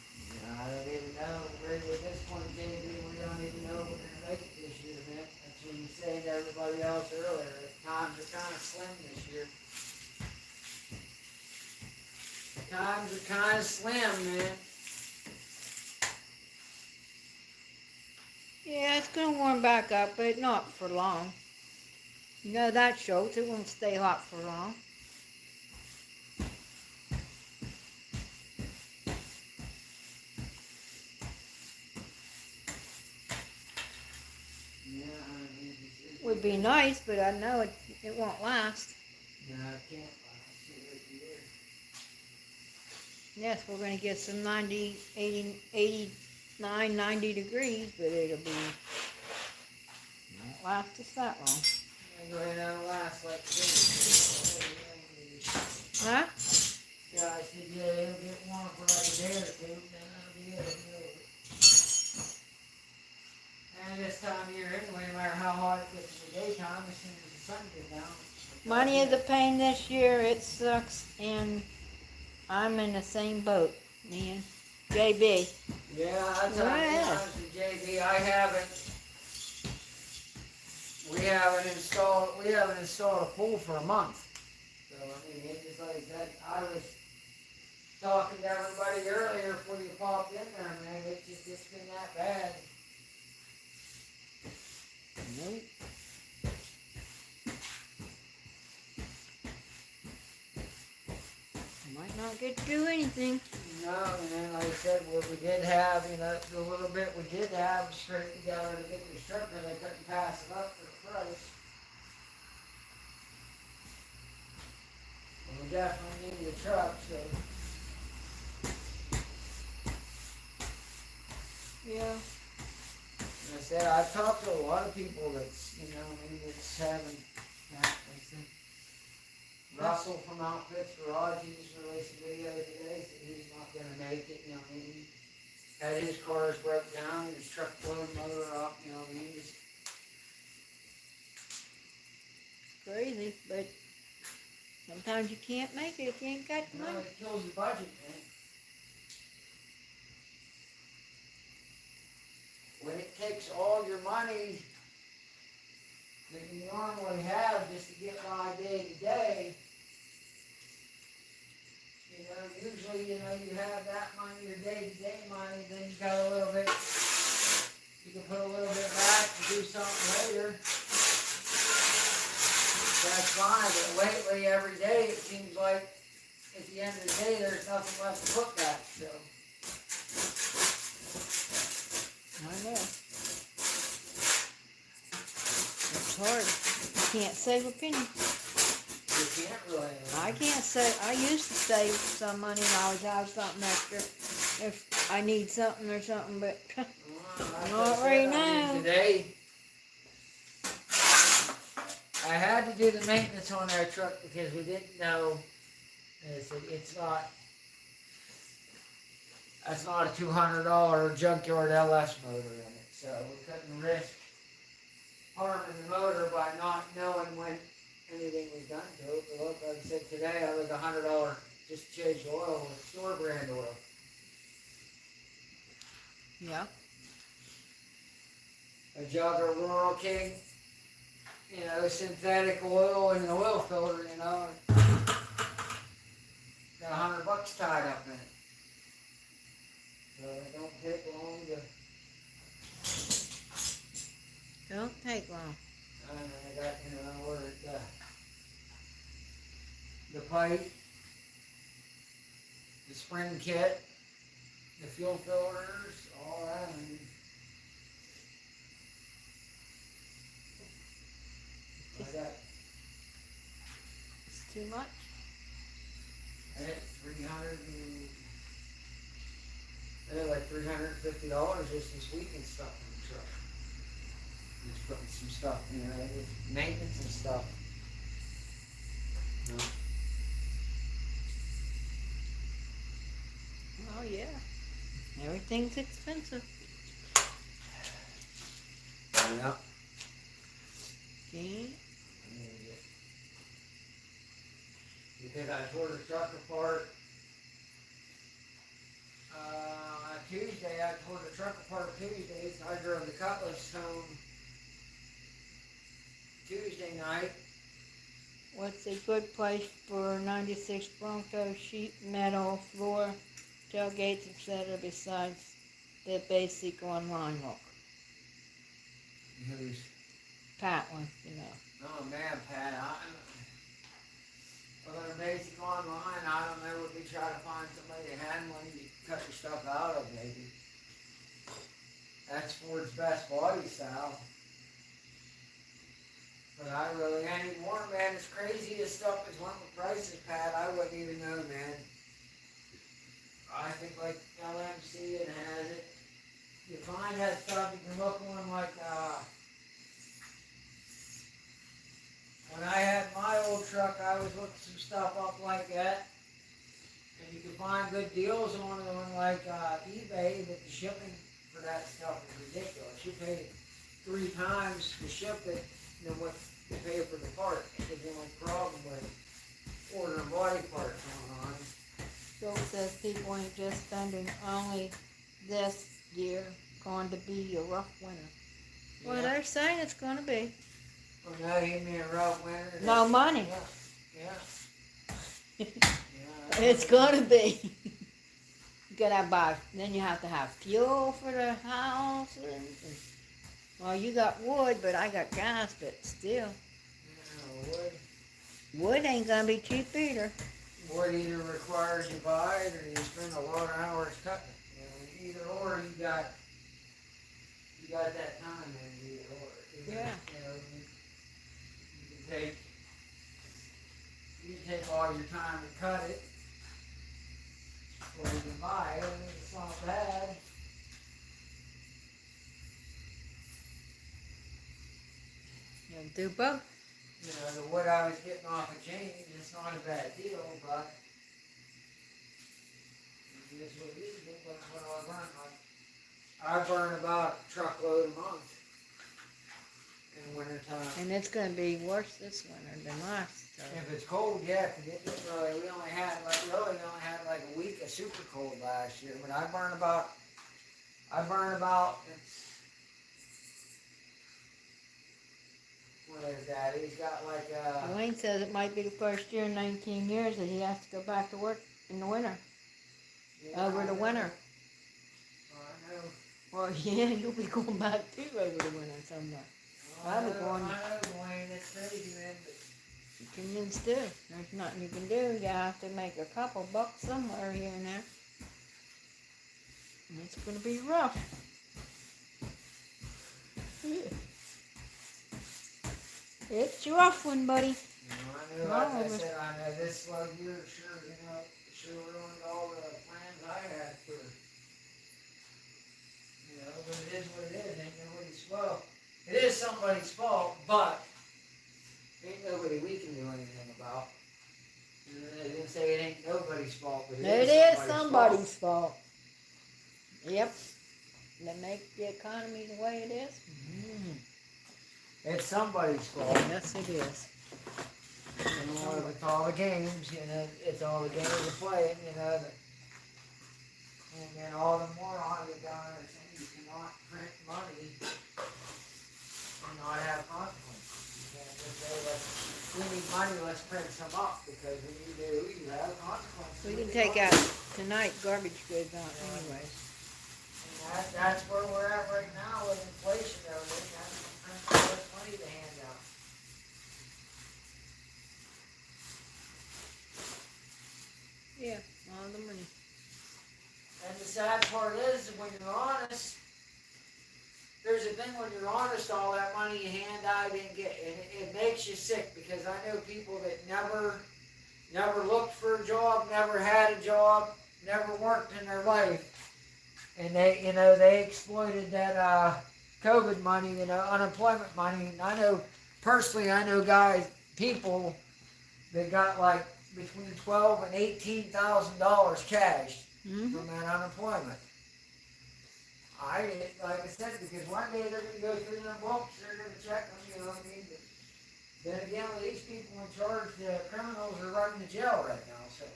I don't even know. Really, at this point, JB, we don't even know if we're gonna make it this year, man. That's what you said to everybody else earlier. Times are kind of slim this year. Times are kind of slim, man. Yeah, it's going to warm back up, but not for long. You know that, Schultz. It won't stay hot for long. Yeah, Would be nice, but I know it won't last. No, I can't. See what you did. Yes, we're going to get some 90, 80, 89, 90 degrees, but it'll be, won't last us that long. I'm going to last like this. Huh? Yeah, I said, yeah, it'll get warm for like a day or two, then that'll be it. And this time of year, anyway, no matter how hot it gets in the daytime, as soon as the sun gets down. Money is a pain this year. It sucks, and I'm in the same boat, man. JB. Yeah, I'll tell you honest with JB, I haven't We haven't installed a pool for a month. So I mean, it's just like that. I was talking to everybody earlier before you popped in there, man. It's been that bad. Nope. Might not get to do anything. No, man, like I said, what we did have, the little bit we did have straight together to get this truck, and they couldn't pass it up for the price. And we definitely need the truck, so. Yeah. Like I said, I've talked to a lot of people that's, maybe that's having that. Like I said, Russell from Outfits Garage, he just released a video today, said he's not gonna make it, he had his cars broke down, his truck blew the motor up, just. Crazy, but sometimes you can't make it if you ain't got the money. It kills the budget, man. When it takes all your money that you normally have just to get by day to day, usually, you have that money, your day-to-day money, then you got a little bit, you can put a little bit back to do something later. That's fine, but lately, every day, it seems like at the end of the day, there's nothing left to put back, so. I know. It's hard. You can't save a penny. You can't really. I can't save. I used to save some money and I always have something extra if I need something or something, but not right now. Today, I had to do the maintenance on our truck because we didn't know. That's not a $200 junkyard LS motor in it, so we couldn't risk harming the motor by not knowing when anything was done to it. But look, like I said today, I was $100 just to change the oil with store brand oil. Yeah. A jug of Rural King, synthetic oil in the oil filter, got $100 tied up in it. So it don't take long to. Don't take long. And I got, I ordered the pipe, the spring kit, the fuel filters, all that. I got. It's too much. I had like $350 just this week and stuff in the truck. Just putting some stuff, just maintenance and stuff. Oh yeah. Everything's expensive. Yeah. Okay. Because I tore the truck apart. Tuesday, I tore the truck apart Tuesday, so I drove the Cutlass home Tuesday night. What's a good place for 96 Bronco sheet metal floor, tailgates, etc. besides the basic online look? Who's? Pat one, Oh man, Pat, other than basic online, I don't know, would we try to find somebody that had one you cut your stuff out of, maybe. That's Ford's best body style. But I really anymore, man, as crazy as stuff is one with prices, Pat, I wouldn't even know, man. I think like LMC and has it. You find that stuff, you can look on like, when I had my old truck, I was looking some stuff up like that. And you can find good deals on it on like eBay, but the shipping for that stuff is ridiculous. You pay 3 times to ship it than what you pay for the part. It's the only problem with ordering body parts online. Bill says people ain't just spending only this year going to be a rough winter. Well, Yeah. they're saying it's going to be. Oh, no, you mean a rough winter? No money. Yeah. It's gonna be. You gotta buy. Then you have to have fuel for the house. Well, you got wood, but I got gas. But still, wood ain't gonna be cheap either. Wood either requires you buy it or you spend a lot of hours cutting it. Either or, you got that time in either or. Yeah. You can take all your time to cut it, or you can buy it, and it's not bad. You'll do both. The wood I was getting off of James, it's not a bad deal, but it is what it is. What I burn, I burn about a truckload a month in the wintertime. And it's gonna be worse this winter than last. So. If it's cold, yeah, 'cause it didn't really, we only had like a week of super cold last year, but I burn about, what is that, he's got like Wayne says it might be the first year in 19 years that he has to go back to work in the winter. Over the winter. I know. Well, yeah, you'll be going back too over the winter someday. I was going. I know, Wayne, it's crazy, man, but You can just do. There's nothing you can do. You have to make a couple bucks somewhere here and there. And it's gonna be rough. Yeah. It's a rough one, buddy. I know, like I said, I know this slow year sure ruined all the plans I had for, but it is what it is, ain't nobody's fault. It is somebody's fault, but ain't nobody we can do anything about. They didn't say it ain't nobody's fault, but It is somebody's fault. Yep. They make the economy the way it is. It's somebody's fault. Yes, it is. With all the games, it's all the games of playing, and then all the morons that down there saying you cannot print money and not have consequences. You can't just say, we need money, let's print some up, because when you do, you have consequences. We can take out tonight garbage goods on anyways. And that's where we're at right now with inflation and everything. That's print all this money to hand out. Yeah, all the money. And the sad part is, when you're honest, there's a thing when you're honest, all that money you hand out and get, and it makes you sick, because I know people that never looked for a job, never had a job, never worked in their life, and they exploited that COVID money, unemployment money. And I know people that got like between $12,000 and $18,000 cash from that unemployment. Like I said, because one day they're going to go through their books, they're going to check them, you know what I mean? But then again, these people in charge, the criminals are running to jail right now, so.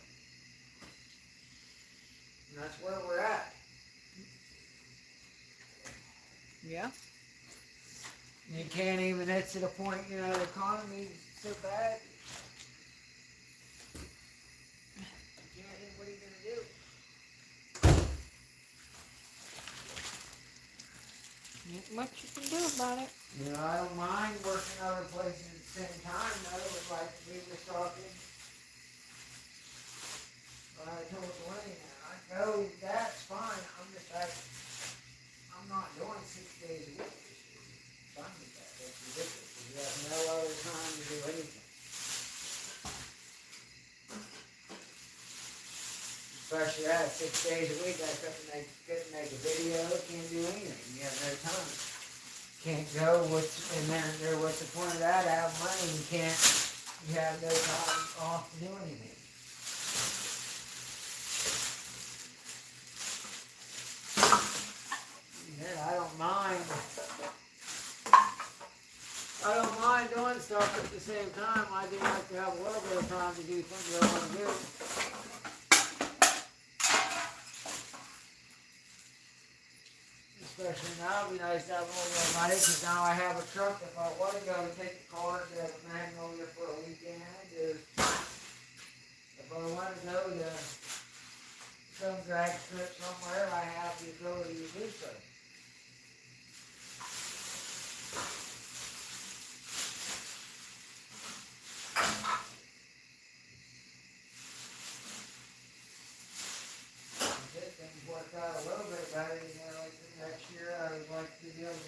And that's where we're at. Yeah. You can't even, it's to the point, the economy's so bad. What are you going to do? Not much you can do about it. I don't mind working other places at the same time, though, but like we were talking. But I told Dwayne, I know that's fine, I'm not doing 6 days a week this year. I'm fine with that, that's ridiculous, you have no other time to do anything. Especially that, 6 days a week, I couldn't make a video, can't do anything, you have no time. Can't go, what's the point of that, have money, you have no time off to do anything. Yeah, I don't mind doing stuff at the same time, I do like to have a little bit of time to do things I want to do. especially now, it'd be nice to have a little more money, because now I have a truck. If I want to go and take the car to Magnolia for a weekend, or if I want to go to some drag strip somewhere, I have the ability to do so. If things work out a little bit better, like the next year, I would like to be able to,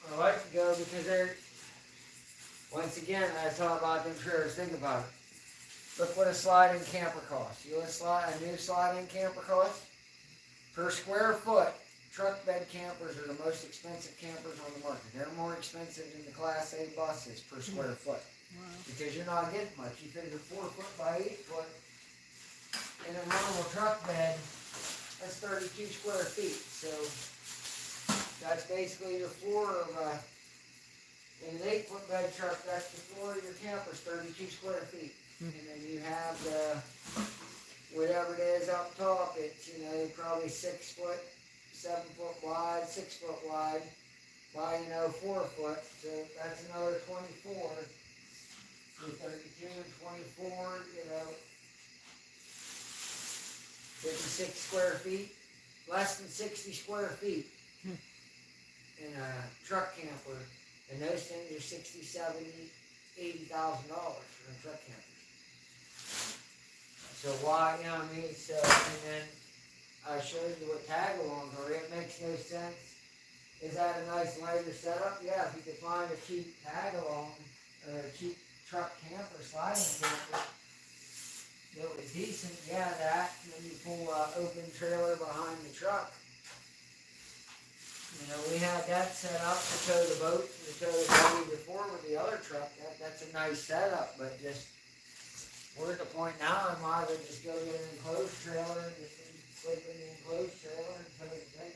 I like to go because they're, once again, I talk about them trailers, think about it. Look what a sliding camper costs. You know what a new sliding camper costs? Per square foot, truck bed campers are the most expensive campers on the market. They're more expensive than the Class A buses per square foot. Wow. Because you're not getting much. You figure 4 foot by 8 foot in a normal truck bed, that's 32 square feet. So that's basically your floor of in an 8 foot bed truck, that's the floor of your camper's 32 square feet. And then you have the, whatever it is up top, it's, probably 6 foot, 7 foot wide, 6 foot wide, by, 4 foot. So that's another 24. 32, 24, 56 square feet, less than 60 square feet in a truck camper, and those things are $60,000, $70,000, $80,000 for a truck camper. So why, so, and then I showed you what tag-alongs are. It makes no sense. Is that a nice lighter setup? Yeah, if you could find a cheap tag-along, or a cheap truck camper, sliding camper, that was decent, yeah, that, and then you pull an open trailer behind the truck. We had that set up to tow the boat and to tow the buggy before with the other truck. That's a nice setup, but just, we're at the point now, I might as well just go get an enclosed trailer and just sleep in the enclosed trailer and tow the thing.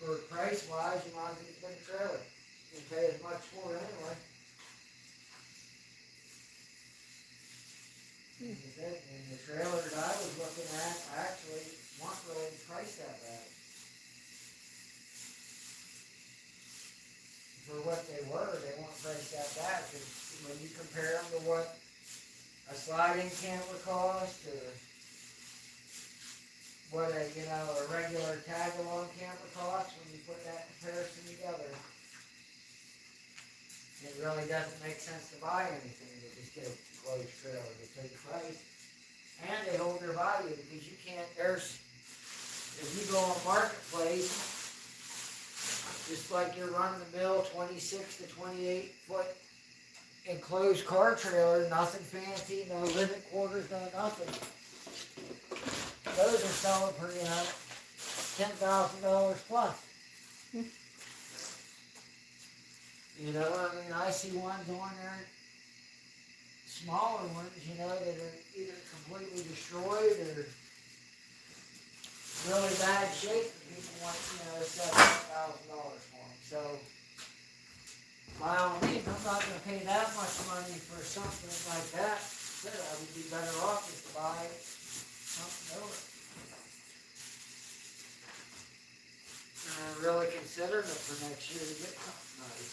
For price-wise, you might as well get a big trailer. You can pay as much for it anyway. And the trailers I was looking at actually weren't really priced that bad. For what they weren't priced that bad, because when you compare them to what a sliding camper cost, or what a regular tag-along camper costs, when you put that comparison together, it really doesn't make sense to buy anything, to just get a closed trailer. They take the price, and they hold their value, because you can't, if you go on Marketplace, just like your run-of-the-mill 26 to 28 foot enclosed car trailer, nothing fancy, no living quarters, no nothing. Those are selling for, $10,000 plus. I see ones on there, smaller ones, that are either completely destroyed or really bad shape, and people want, $7,000 for them. So, by all means, I'm not going to pay that much money for something like that. I would be better off just to buy something over. And I'm really considering it for next year to get something nice.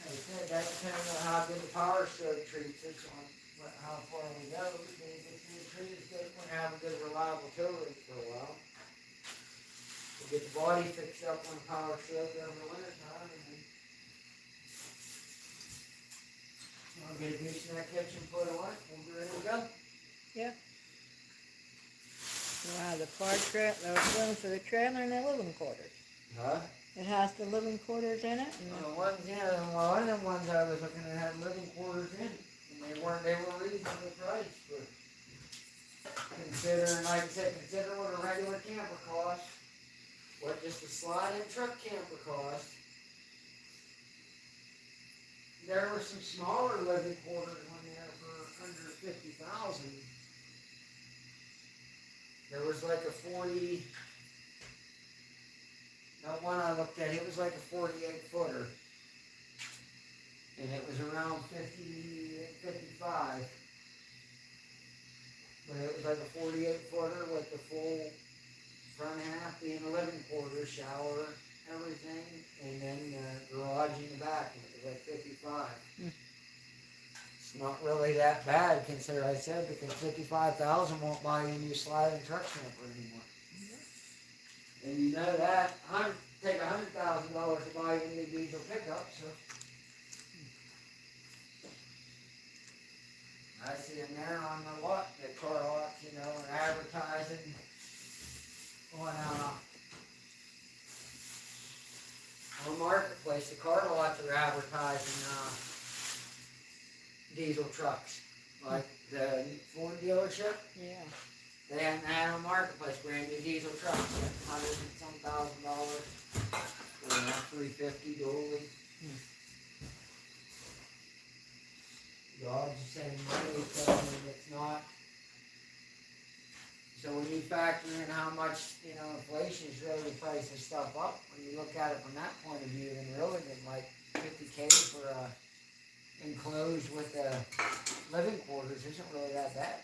Like I said, that depends on how good the power stroke treats us, on how far we go. If the tree is good, we're going to have a good reliable tow rate for a while. We'll get the body fixed up on the power stroke over the winter time, and then I'll get a gooseneck kitchen put on, we'll be ready to go. Yeah. Wow, the room for the trailer and the living quarters. Huh? It has the living quarters in it. And The ones, one of them ones I was looking at had living quarters in it, and they were reasonably priced for considering, like I said, consider what a regular camper costs, what just a slide-in truck camper costs. There were some smaller living quarters on there for under 50,000. There was like a 40. That one I looked at, it was like a 48 footer. and it was around 50, 55. But it was like a 48 footer with the full front half being a living quarter, shower, everything, and then the garage in the back, and it was like 55. It's not really that bad, consider I said, because 55,000 won't buy you a new sliding truck camper anymore. And you know that, take $100,000 to buy you a new diesel pickup, so. I see them there on the lot, the car lots, you know, and advertising on Marketplace. The car lots are advertising diesel trucks, like the Ford dealership. Yeah. They have an ad on Marketplace, brand new diesel trucks, $100,000, $350 dually. God's the same money, so I mean, it's not. So when you factor in how much, you know, inflation is really pricing stuff up, when you look at it from that point of view, then really then like $50K for enclosed with living quarters isn't really that bad.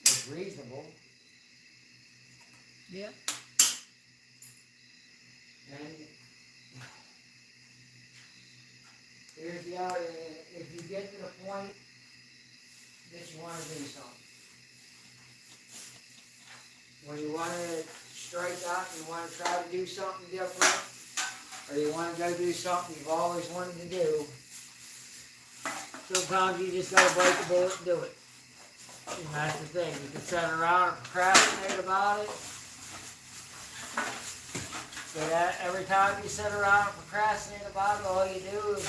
It's reasonable. Yeah. And here's the other, if you get to the point that you want to do something, when you want to strike out and you want to try to do something different, or you want to go do something you've always wanted to do, sometimes you just got to bite the bullet and do it. And that's the thing. You can sit around and procrastinate about it. So that every time you sit around and procrastinate about it, all you do is,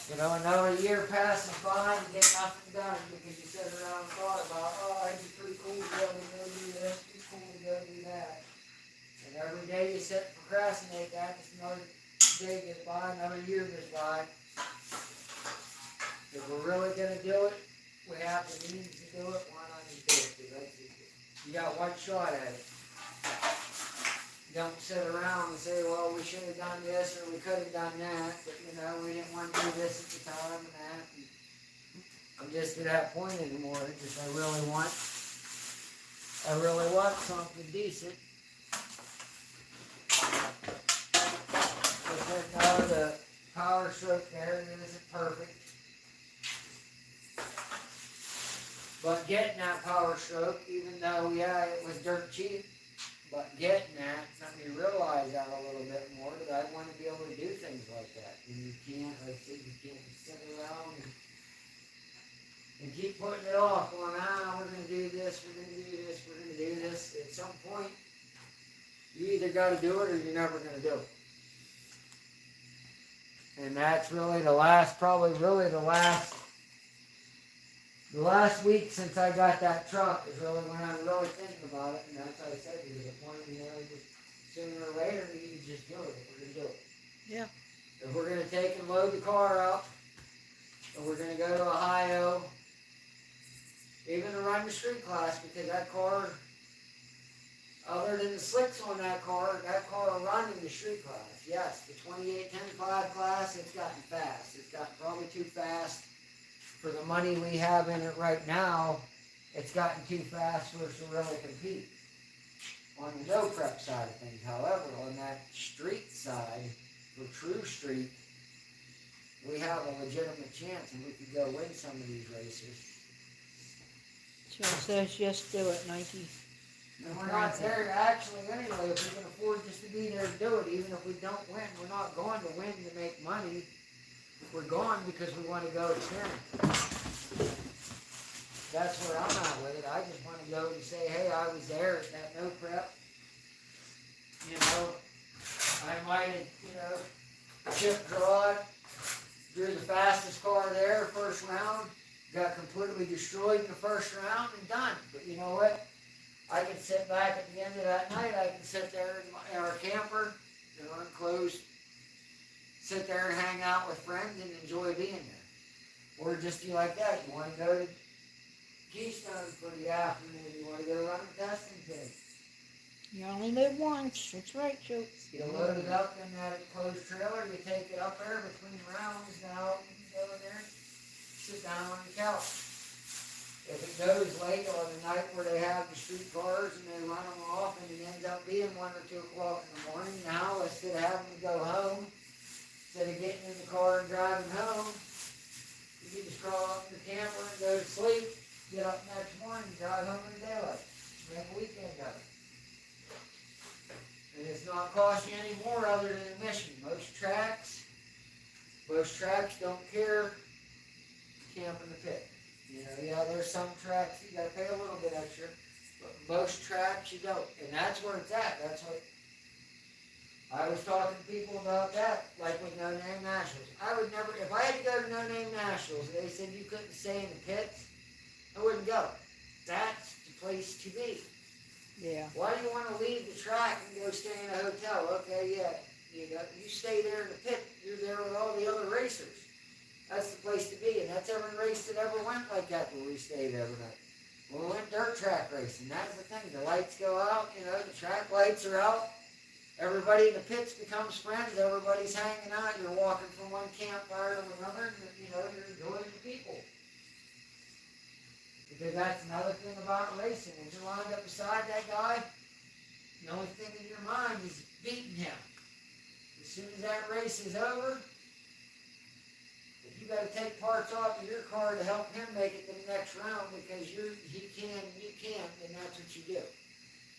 you know, another year passes by and you get nothing done because you sit around and thought about, oh, it'd be pretty cool to be able to go do this, it'd be cool to go do that. And every day you sit and procrastinate that, just another day goes by, another year goes by. If we're really going to do it, we have the means to do it, why not just do it? Because you got one shot at it. Don't sit around and say, well, we should have done this or we could have done that, but you know, we didn't want to do this at the time and that. And I'm just to that point anymore. It's just I really want something decent. But no, the power stroke there isn't perfect. But getting that power stroke, even though, yeah, it was dirt cheap, but getting that, let me realize that a little bit more, that I want to be able to do things like that. And you can't, like I said, you can't sit around and keep putting it off, going, we're going to do this, we're going to do this, we're going to do this. At some point, you either got to do it or you're never going to do it. And that's really the last, probably really the last week since I got that truck is really when I'm really thinking about it, and that's how I said there's a point, you know, just sooner or later you just do it if we're going to do it. Yeah. If we're going to take and load the car up, and we're going to go to Ohio, even to run the street class, because that car, other than the slicks on that car will run in the street class. Yes, the 28-10-5 class, it's gotten fast. It's gotten probably too fast. For the money we have in it right now, it's gotten too fast for us to really compete. On the no prep side of things, however, on that street side, for true street, we have a legitimate chance and we could go win some of these races. Joe says just do it, Nike. And we're not there actually anyway, if we can afford just to be there to do it, even if we don't win, we're not going to win to make money. We're going because we want to go experience. That's where I'm at with it. I just want to go and say, hey, I was there at that no prep. You know, I might have, you know, chip draw it, drew the fastest car there first round, got completely destroyed in the first round and done. But you know what? I can sit back at the end of that night, I can sit there in our camper, you know, enclosed, sit there and hang out with friends and enjoy being there. Or just do like that. You want to go to Keystone for the afternoon. You want to go run a testing pit. You only live once. That's right, Schultz. You load it up in that enclosed trailer, you take it up there between rounds, now you can go in there, sit down on the couch. If it goes late on the night where they have the street cars and they run them off and it ends up being 1 or 2 o'clock in the morning, now instead of having to go home, instead of getting in the car and driving home, you can just draw up in the camper and go to sleep, get up next morning, drive home in the daylight, make a weekend of it. And it's not costing you any more other than admission. Most tracks don't care to camp in the pit. You know, yeah, there's some tracks you gotta pay a little bit extra, but most tracks you don't. And that's where it's at. That's what I was talking to people about that, like with No Name Nationals. I would never, if I had to go to No Name Nationals and they said you couldn't stay in the pits, I wouldn't go. That's the place to be. Yeah. Why do you want to leave the track and go stay in a hotel? Okay, yeah, you stay there in the pit. You're there with all the other racers. That's the place to be, and that's every race that ever went like that where we stayed every night. When we went dirt track racing, that's the thing. The lights go out, you know, the track lights are out. Everybody in the pits becomes friends. Everybody's hanging out. You're walking from one campfire to another, and, you know, you're enjoying the people. Because that's another thing about racing. When you're lined up beside that guy, the only thing in your mind is beating him. As soon as that race is over, if you got to take parts off of your car to help him make it to the next round because he can and you can't, then that's what you do.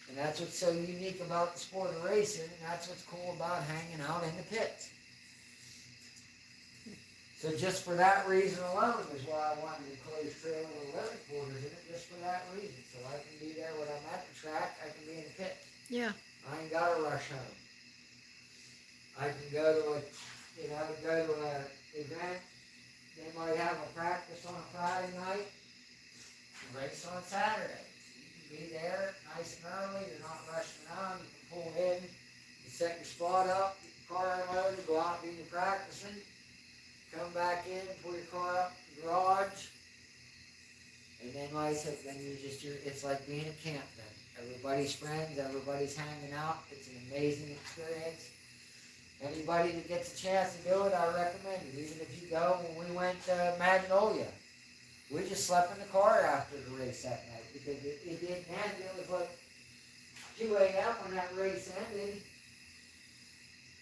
And that's what's so unique about the sport of racing, and that's what's cool about hanging out in the pits. So just for that reason alone is why I wanted to close trailer with 11 quarters in it, just for that reason. So I can be there when I'm at the track, I can be in the pit. Yeah. I ain't got to rush home. I can go to an event. They might have a practice on a Friday night and race on Saturday. So you can be there nice and early. You're not rushing around. You can pull in, you set your spot up, get your car unloaded, go out and do your practicing. Come back in, pull your car up in the garage, and then like I said, then it's like being at camp then. Everybody's friends, everybody's hanging out. It's an amazing experience. Anybody that gets a chance to do it, I recommend it. Even if you go, when we went to Magnolia, we just slept in the car after the race that night because it didn't end. It was like 2 a.m. when that race ended,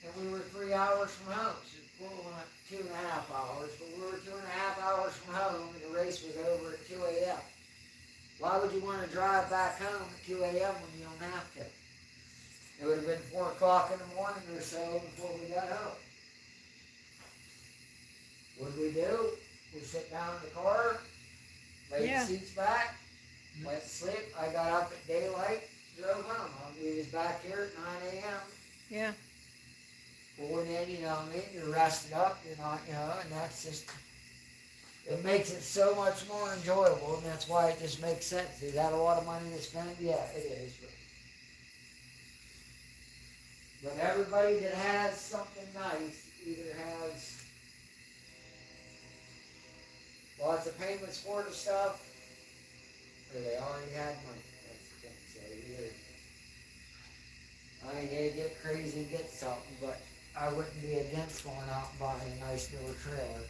and we were 3 hours from home. So we went 2.5 hours, but we were 2.5 hours from home, and the race was over at 2 a.m. Why would you want to drive back home at 2 a.m. when you don't have to? It would have been 4 o'clock in the morning or so before we got home. What did we do? We sit down in the car, laid the seats back, went to sleep. I got up at daylight, drove home. We was back here at 9 a.m. Yeah. Pulling in, you know what I mean? You're rested up, you're not, you know, and that's just, it makes it so much more enjoyable, and that's why it just makes sense. Is that a lot of money to spend? Yeah, it is. But everybody that has something nice either has lots of payments for the stuff, or they already had money. That's the thing. So either, I mean, they get crazy and get something, but I wouldn't be against going out and buying a nice newer trailer.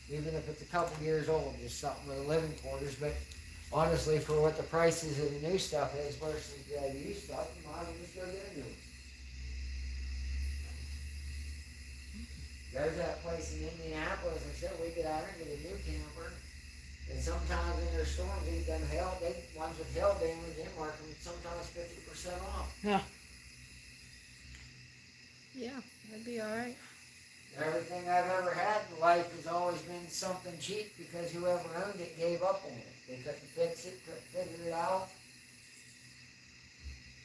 Even if it's a couple years old, just something with living quarters. But honestly, for what the prices of the new stuff is versus the used stuff, you might as well just go get a new one. There's that place in Indianapolis, I said we get out there and get a new camper. And sometimes in their storms, these them ones with hail damage, they mark them sometimes 50% off. Yeah. Yeah, that'd be all right. Everything I've ever had in life has always been something cheap because whoever owned it gave up on it. They couldn't fix it, couldn't figure it out.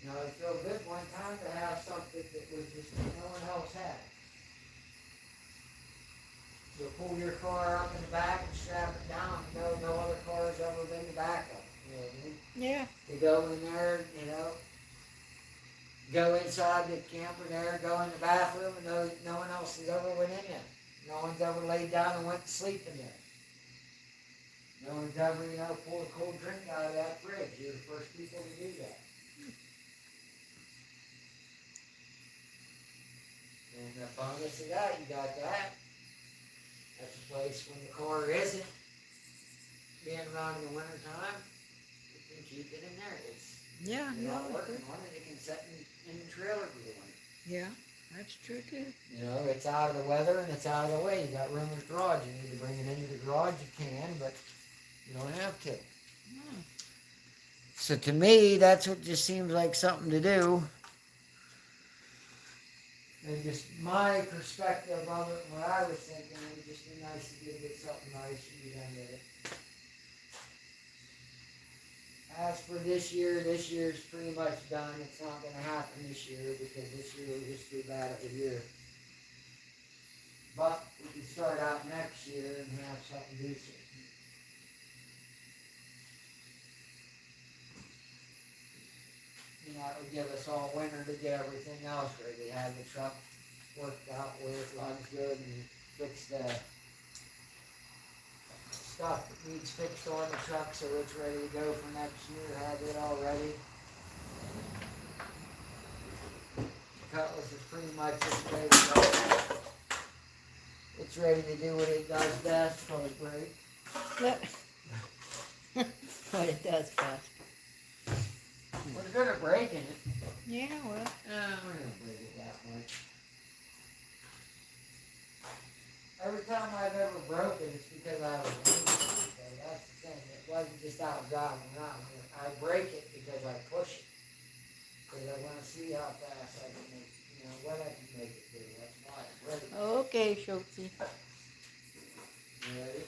You know, it felt good one time to have something that was just no one else had. So pull your car up in the back and strap it down. No other car's ever been the backup. You know what I mean? Yeah. You go in there, you know, go inside the camper there, go in the bathroom, and no one else has ever went in there. No one's ever laid down and went to sleep in there. No one's ever, you know, pulled a cold drink out of that fridge. You're the first people to do that. of that, you got that. That's a place when the car isn't being run in the winter time, you can keep it in there. It's Yeah, you're yeah, not working on it, it can sit in the trailer for the winter. yeah, that's true too. You know, it's out of the weather and it's out of the way. You got room in the garage. You need to bring it into the garage, you can, but you don't have to. Hmm. So to me, that's what just seems like something to do. And just my perspective of it, what I was thinking, it would just be nice to get something nice and be done with it. As for this year's pretty much done. It's not going to happen this year because this year was just too bad of a year. But we can start out next year and have something decent. You know, it would give us all winter to get everything else ready. Have the truck worked out where it runs good and fix the stuff that needs fixed on the truck so it's ready to go for next year. Have it all ready. Cutlass is pretty much just ready to go. It's ready to do what it does best, cause break. What it does best. We're good at breaking it. Yeah, well, We're gonna break it that much. Every time I've ever broken, it's because I was lazy. So that's the thing. It wasn't just out driving around. I break it because I push it. Because I want to see how fast I can make, you know, what I can make it do. That's why I break it. okay, Schultzy. Ready?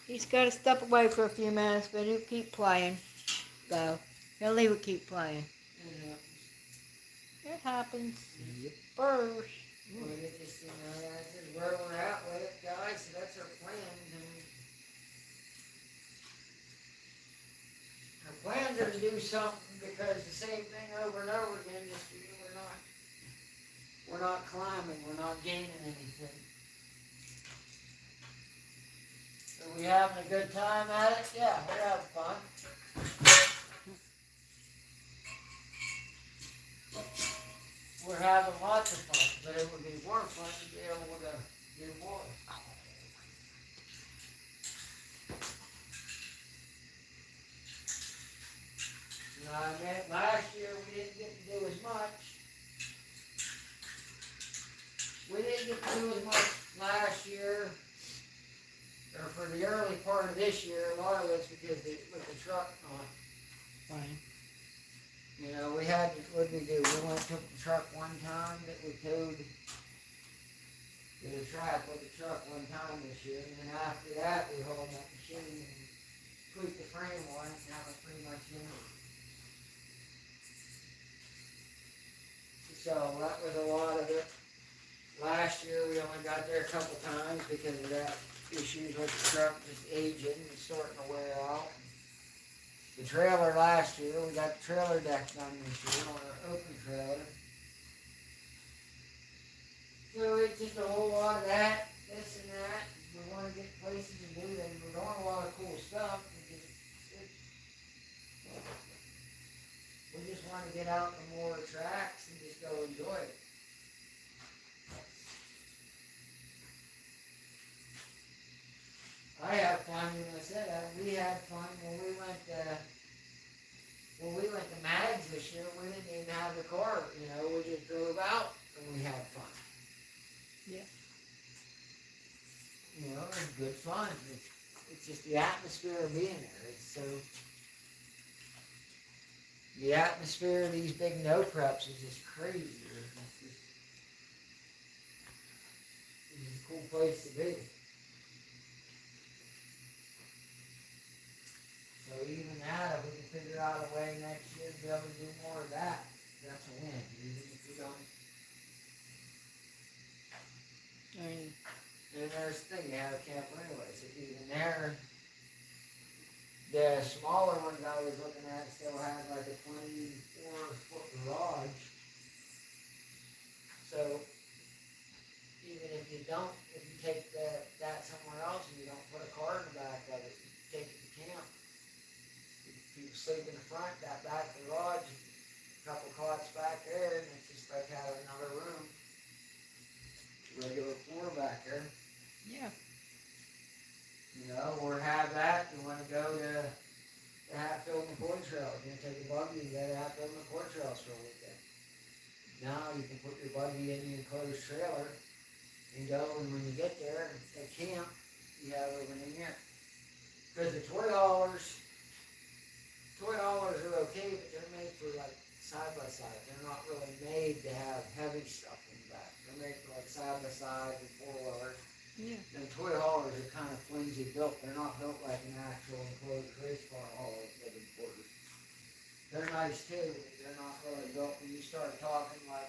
He's got to step away for a few minutes, but he'll keep playing. So, he'll keep playing. Yeah. It happens. Yep. First. Well, it just, you know, that's just where we're at with it, guys. So that's our plans. And our plans are to do something because the same thing over and over again. Just we're not climbing. We're not gaining anything. So we having a good time at it? Yeah, we're having fun. We're having lots of fun, but it would be more fun to be able to do more. You know, I mean, last year we didn't get to do as much. We didn't get to do as much last year, or for the early part of this year. A lot of it's because with the truck on. Fine. You know, we had, what did we do? We went and took the truck one time that we towed to the track with the truck one time this year. And then after that, we hauled that machine and tweaked the frame on it, and that was pretty much in it. So that was a lot of it. Last year, we only got there a couple times because of that issues with the truck just aging and starting to wear out. The trailer last year, we got the trailer deck done this year on our open trailer. So it's just a whole lot of that, this and that. We want to get places and do things. We're doing a lot of cool stuff. We just want to get out to more tracks and just go enjoy it. I have fun, as I said, we had fun when we went to Mags this year. We didn't even have the car, you know, we just drove out and we had fun. Yeah. You know, it's good fun. It's just the atmosphere of being there. It's so, the atmosphere of these big no preps is just crazy. It's just a cool place to be. So even that, if we can figure out a way next year to be able to do more of that, that's a win. Even if we don't. And there's the thing, you have a camper anyway, so even there, the smaller ones I was looking at still had like a 24-foot garage. So even if you take that somewhere else and you don't put a car in the back of it, you take it to camp. People sleep in the front, that back garage, a couple cots back there, and it's just like having another room. Regular else for a weekend. Now you can put your buggy in the enclosed trailer and go, and when you get there at camp, you have everything there. Because the toy haulers are okay, but they're made for like side by side. They're not really made to have heavy stuff in the back. They're made for like side by side and 4-wheelers. Yeah. And toy haulers are kind of flimsy built. They're not built like an actual enclosed race car hauler with big quarters. They're nice too, but they're not really built. When you start talking like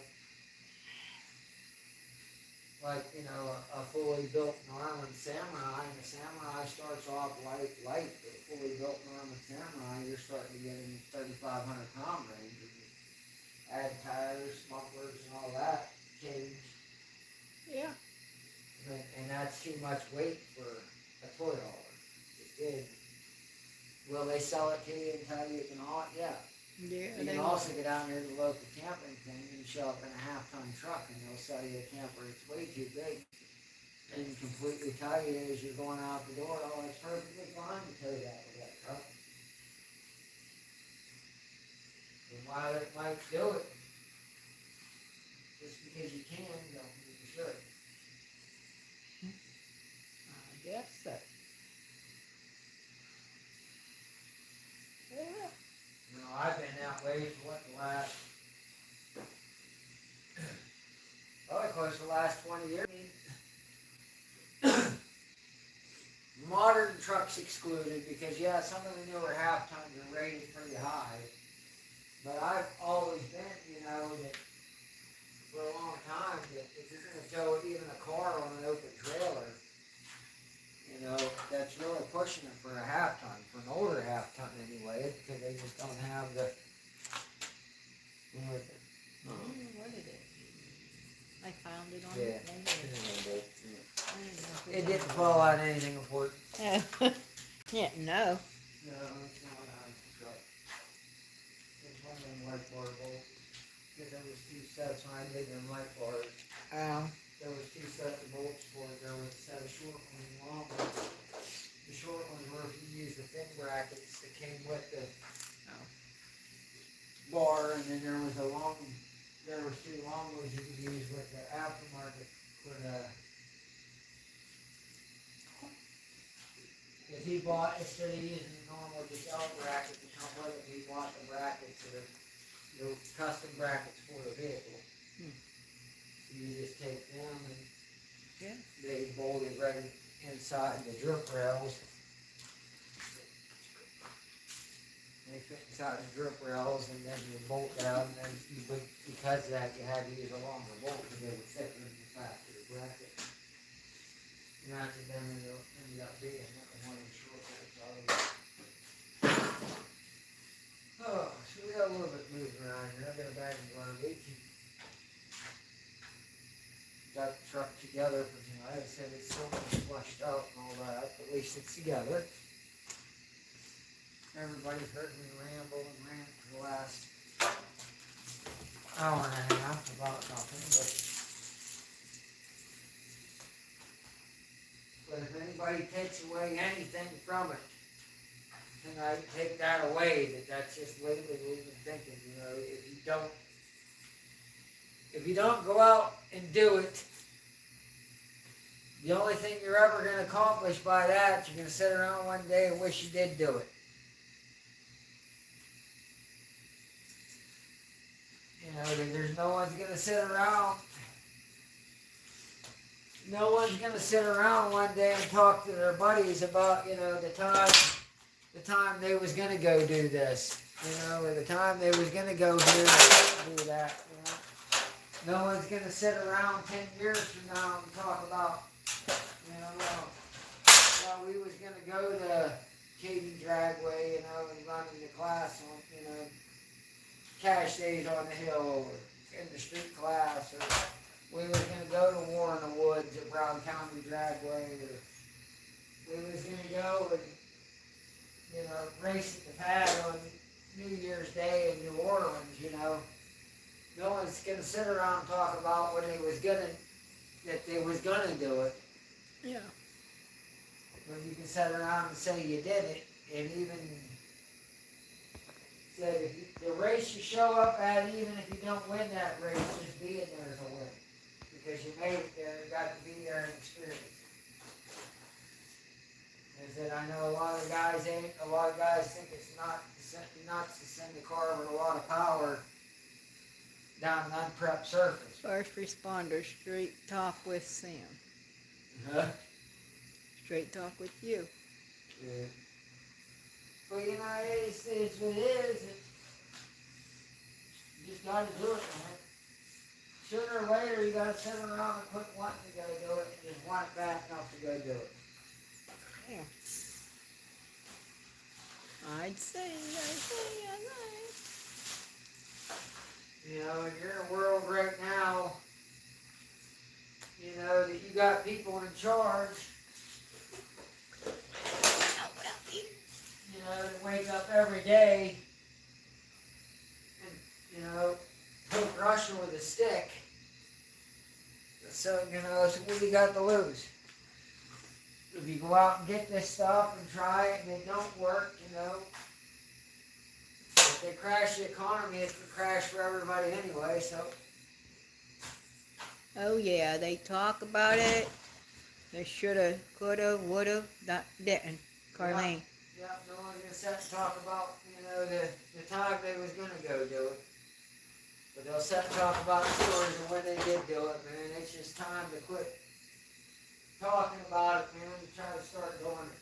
you know, a fully built Norman Samurai, and the Samurai starts off light, but a fully built Norman Samurai, you're starting to get in 3,500 pound range. And you add tires, mufflers, and all that, cage. Yeah. And that's too much weight for a toy hauler. It's big. Will they sell it to you and tell you you can haul it? Yeah. Yeah. You can also get down here to the local camping thing and show up in a half-ton truck and they'll sell you a camper that's way too big. And completely tell you as you're going out the door, oh, it's perfectly fine to tow that with that truck. And while it might do it, just because you can, don't mean you should. I guess so. Yeah. You know, I've been that way for what, the last 20 years. Modern trucks excluded, because yeah, some of the newer half tons are rated pretty high. But I've always been, you know, that for a long time, that if you're gonna tow even a car on an open trailer, you know, that's really pushing it for a half ton, for an older half ton anyway, because they just don't have the, you know, What is it? I found it on Yeah. the thing. I didn't know if it didn't fall out anything important. Yeah, no. No, it's not on the truck. It's one of them light bar bolts, because there was two sets when I did them light bars. There was two sets of bolts for it. There was a set of short ones and long ones. The short ones were if you use the thin brackets that came with the bar, and then there was two long ones you could use with the aftermarket for the. If he bought, instead of using the normal just L bracket to come with it, he bought the brackets that are the custom brackets for the vehicle. You just take them and Yeah. they bolted right inside the drip rails. They fit inside the drip rails and then you bolt down, and then because of that you had to use a longer bolt because they were thicker and faster to bracket. And that's what them ended up being, not the one in short bolts. Oh, so we got a little bit moving around here. I got a bag of garbage. Got the truck together for tonight. I said it's still flushed out and all that, but at least it's together. Everybody's heard me ramble and rant for the last hour and a half about nothing, but if anybody takes away anything from it tonight, take that away, that's just lately we've been thinking, you know, if you don't go out and do it, the only thing you're ever going to accomplish by that, you're going to sit around one day and wish you did do it. You know, there's no one's going to sit around. No one's going to sit around one day and talk to their buddies about, you know, the time they was going to go do this, you know, or the time they was going to go here and do that, you know. No one's going to sit around 10 years from now and talk about, you know, well, we was going to go to Katy Dragway, you know, and run into class on, you know, cash days on the hill, or in the street class, or we was going to go to War in the Woods at Brown County Dragway, or we was going to go and, you know, race at the pad on New Year's Day in New Orleans, you know. No one's going to sit around and talk about when that they was going to do it. Yeah. But you can sit around and say you did it, and even said, the race you show up at, even if you don't win that race, just being there is a win. Because you made it there and got to be there and experience it. I said, I know a lot of guys think it's nuts to send the car with a lot of power down an unprepped surface. First responder, straight talk with Sam. Huh? Straight talk with you. Yeah. But you know, it's what it is. You just gotta do it, man. Sooner or later, you gotta sit around and quit wanting to go do it and just want it bad enough to go do it. Yeah. I'd say. You know, and you're in a world right now, you know, that you got people in charge, you know, that wake up every day and, you know, poke Russia with a stick. So, you know, so what do you got to lose? If you go out and get this stuff and try it and it don't work, you know, if they crash the economy, it's going to crash for everybody anyway, so. Oh yeah, they talk about it. They shoulda, coulda, woulda, didn't. Carlene. Yeah, no one's going to sit and talk about, you know, the time they was going to go do it. But they'll sit and talk about stories of when they did do it, man. It's just time to quit talking about it, man, and try to start doing it.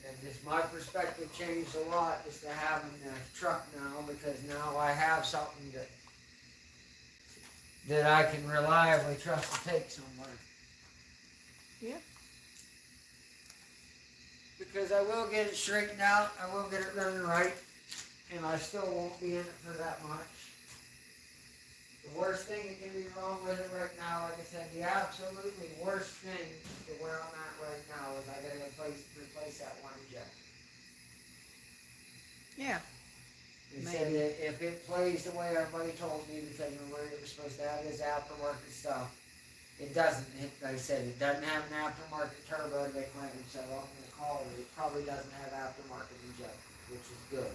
And just my perspective changed a lot just to having a truck now, because now I have something that I can reliably trust to take somewhere. Yeah. Because I will get it straightened out, I will get it running right, and I still won't be in it for that much. The worst thing that can be wrong with it right now, like I said, the absolutely worst thing to where I'm at right now is I gotta replace that one injector. Yeah. They said that if it plays the way everybody told me, because we were supposed to have this aftermarket stuff, it doesn't. Like I said, it doesn't have an aftermarket turbo, they claim, so I'm gonna call it. It probably doesn't have aftermarket injectors, which is good.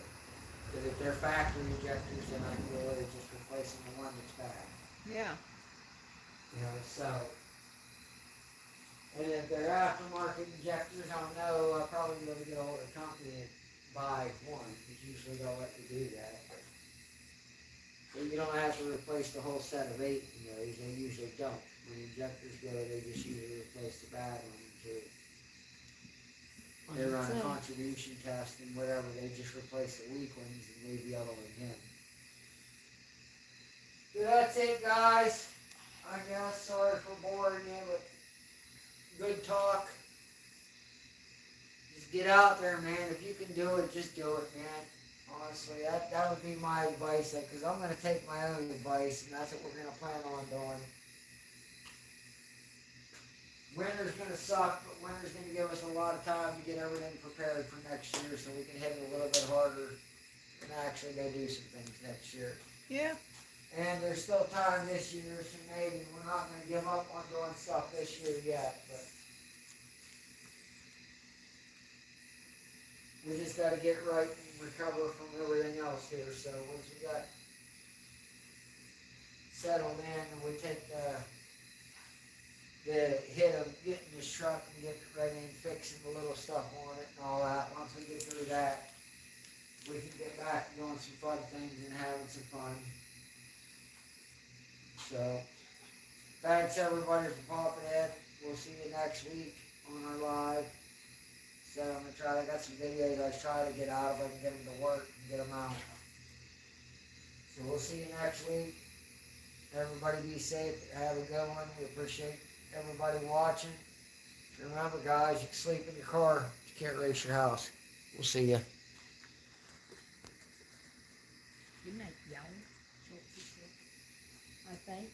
Because if they're factory injectors, then I can go with it just replacing the one that's bad. Yeah. You know, so. And if they're aftermarket injectors, I'll know I'll probably be able to get a hold of the company and buy one, because usually they'll let you do that. So you don't have to replace the whole set of 8 in those, they usually don't. When injectors go, they just usually replace the bad one too. They run a contribution test and whatever, they just replace the weak ones and leave the other ones in. So that's it, guys. I guess, sorry for boring you, but good talk. Just get out there, man. If you can do it, just do it, man. Honestly, that would be my advice, because I'm going to take my own advice, and that's what we're going to plan on doing. Winter's going to suck, but winter's going to give us a lot of time to get everything prepared for next year, so we can hit it a little bit harder and actually go do some things next year. Yeah. And there's still time this year, so maybe we're not going to give up on doing stuff this year yet, but we just got to get right and recover from everything else here. So once we got settled in and we take the hit of getting this truck and getting it ready and fixing the little stuff on it and all that, once we get through that, we can get back to doing some fun things and having some fun. So, thanks everybody for popping in. We'll see you next week on our live. So I'm going to try, I got some videos I was trying to get out of, I can get them to work and get them out. So we'll see you next week. Everybody be safe, have a good one. We appreciate everybody watching. Remember guys, you can sleep in your car, you can't race your house. We'll see you. Good night, y'all. I think.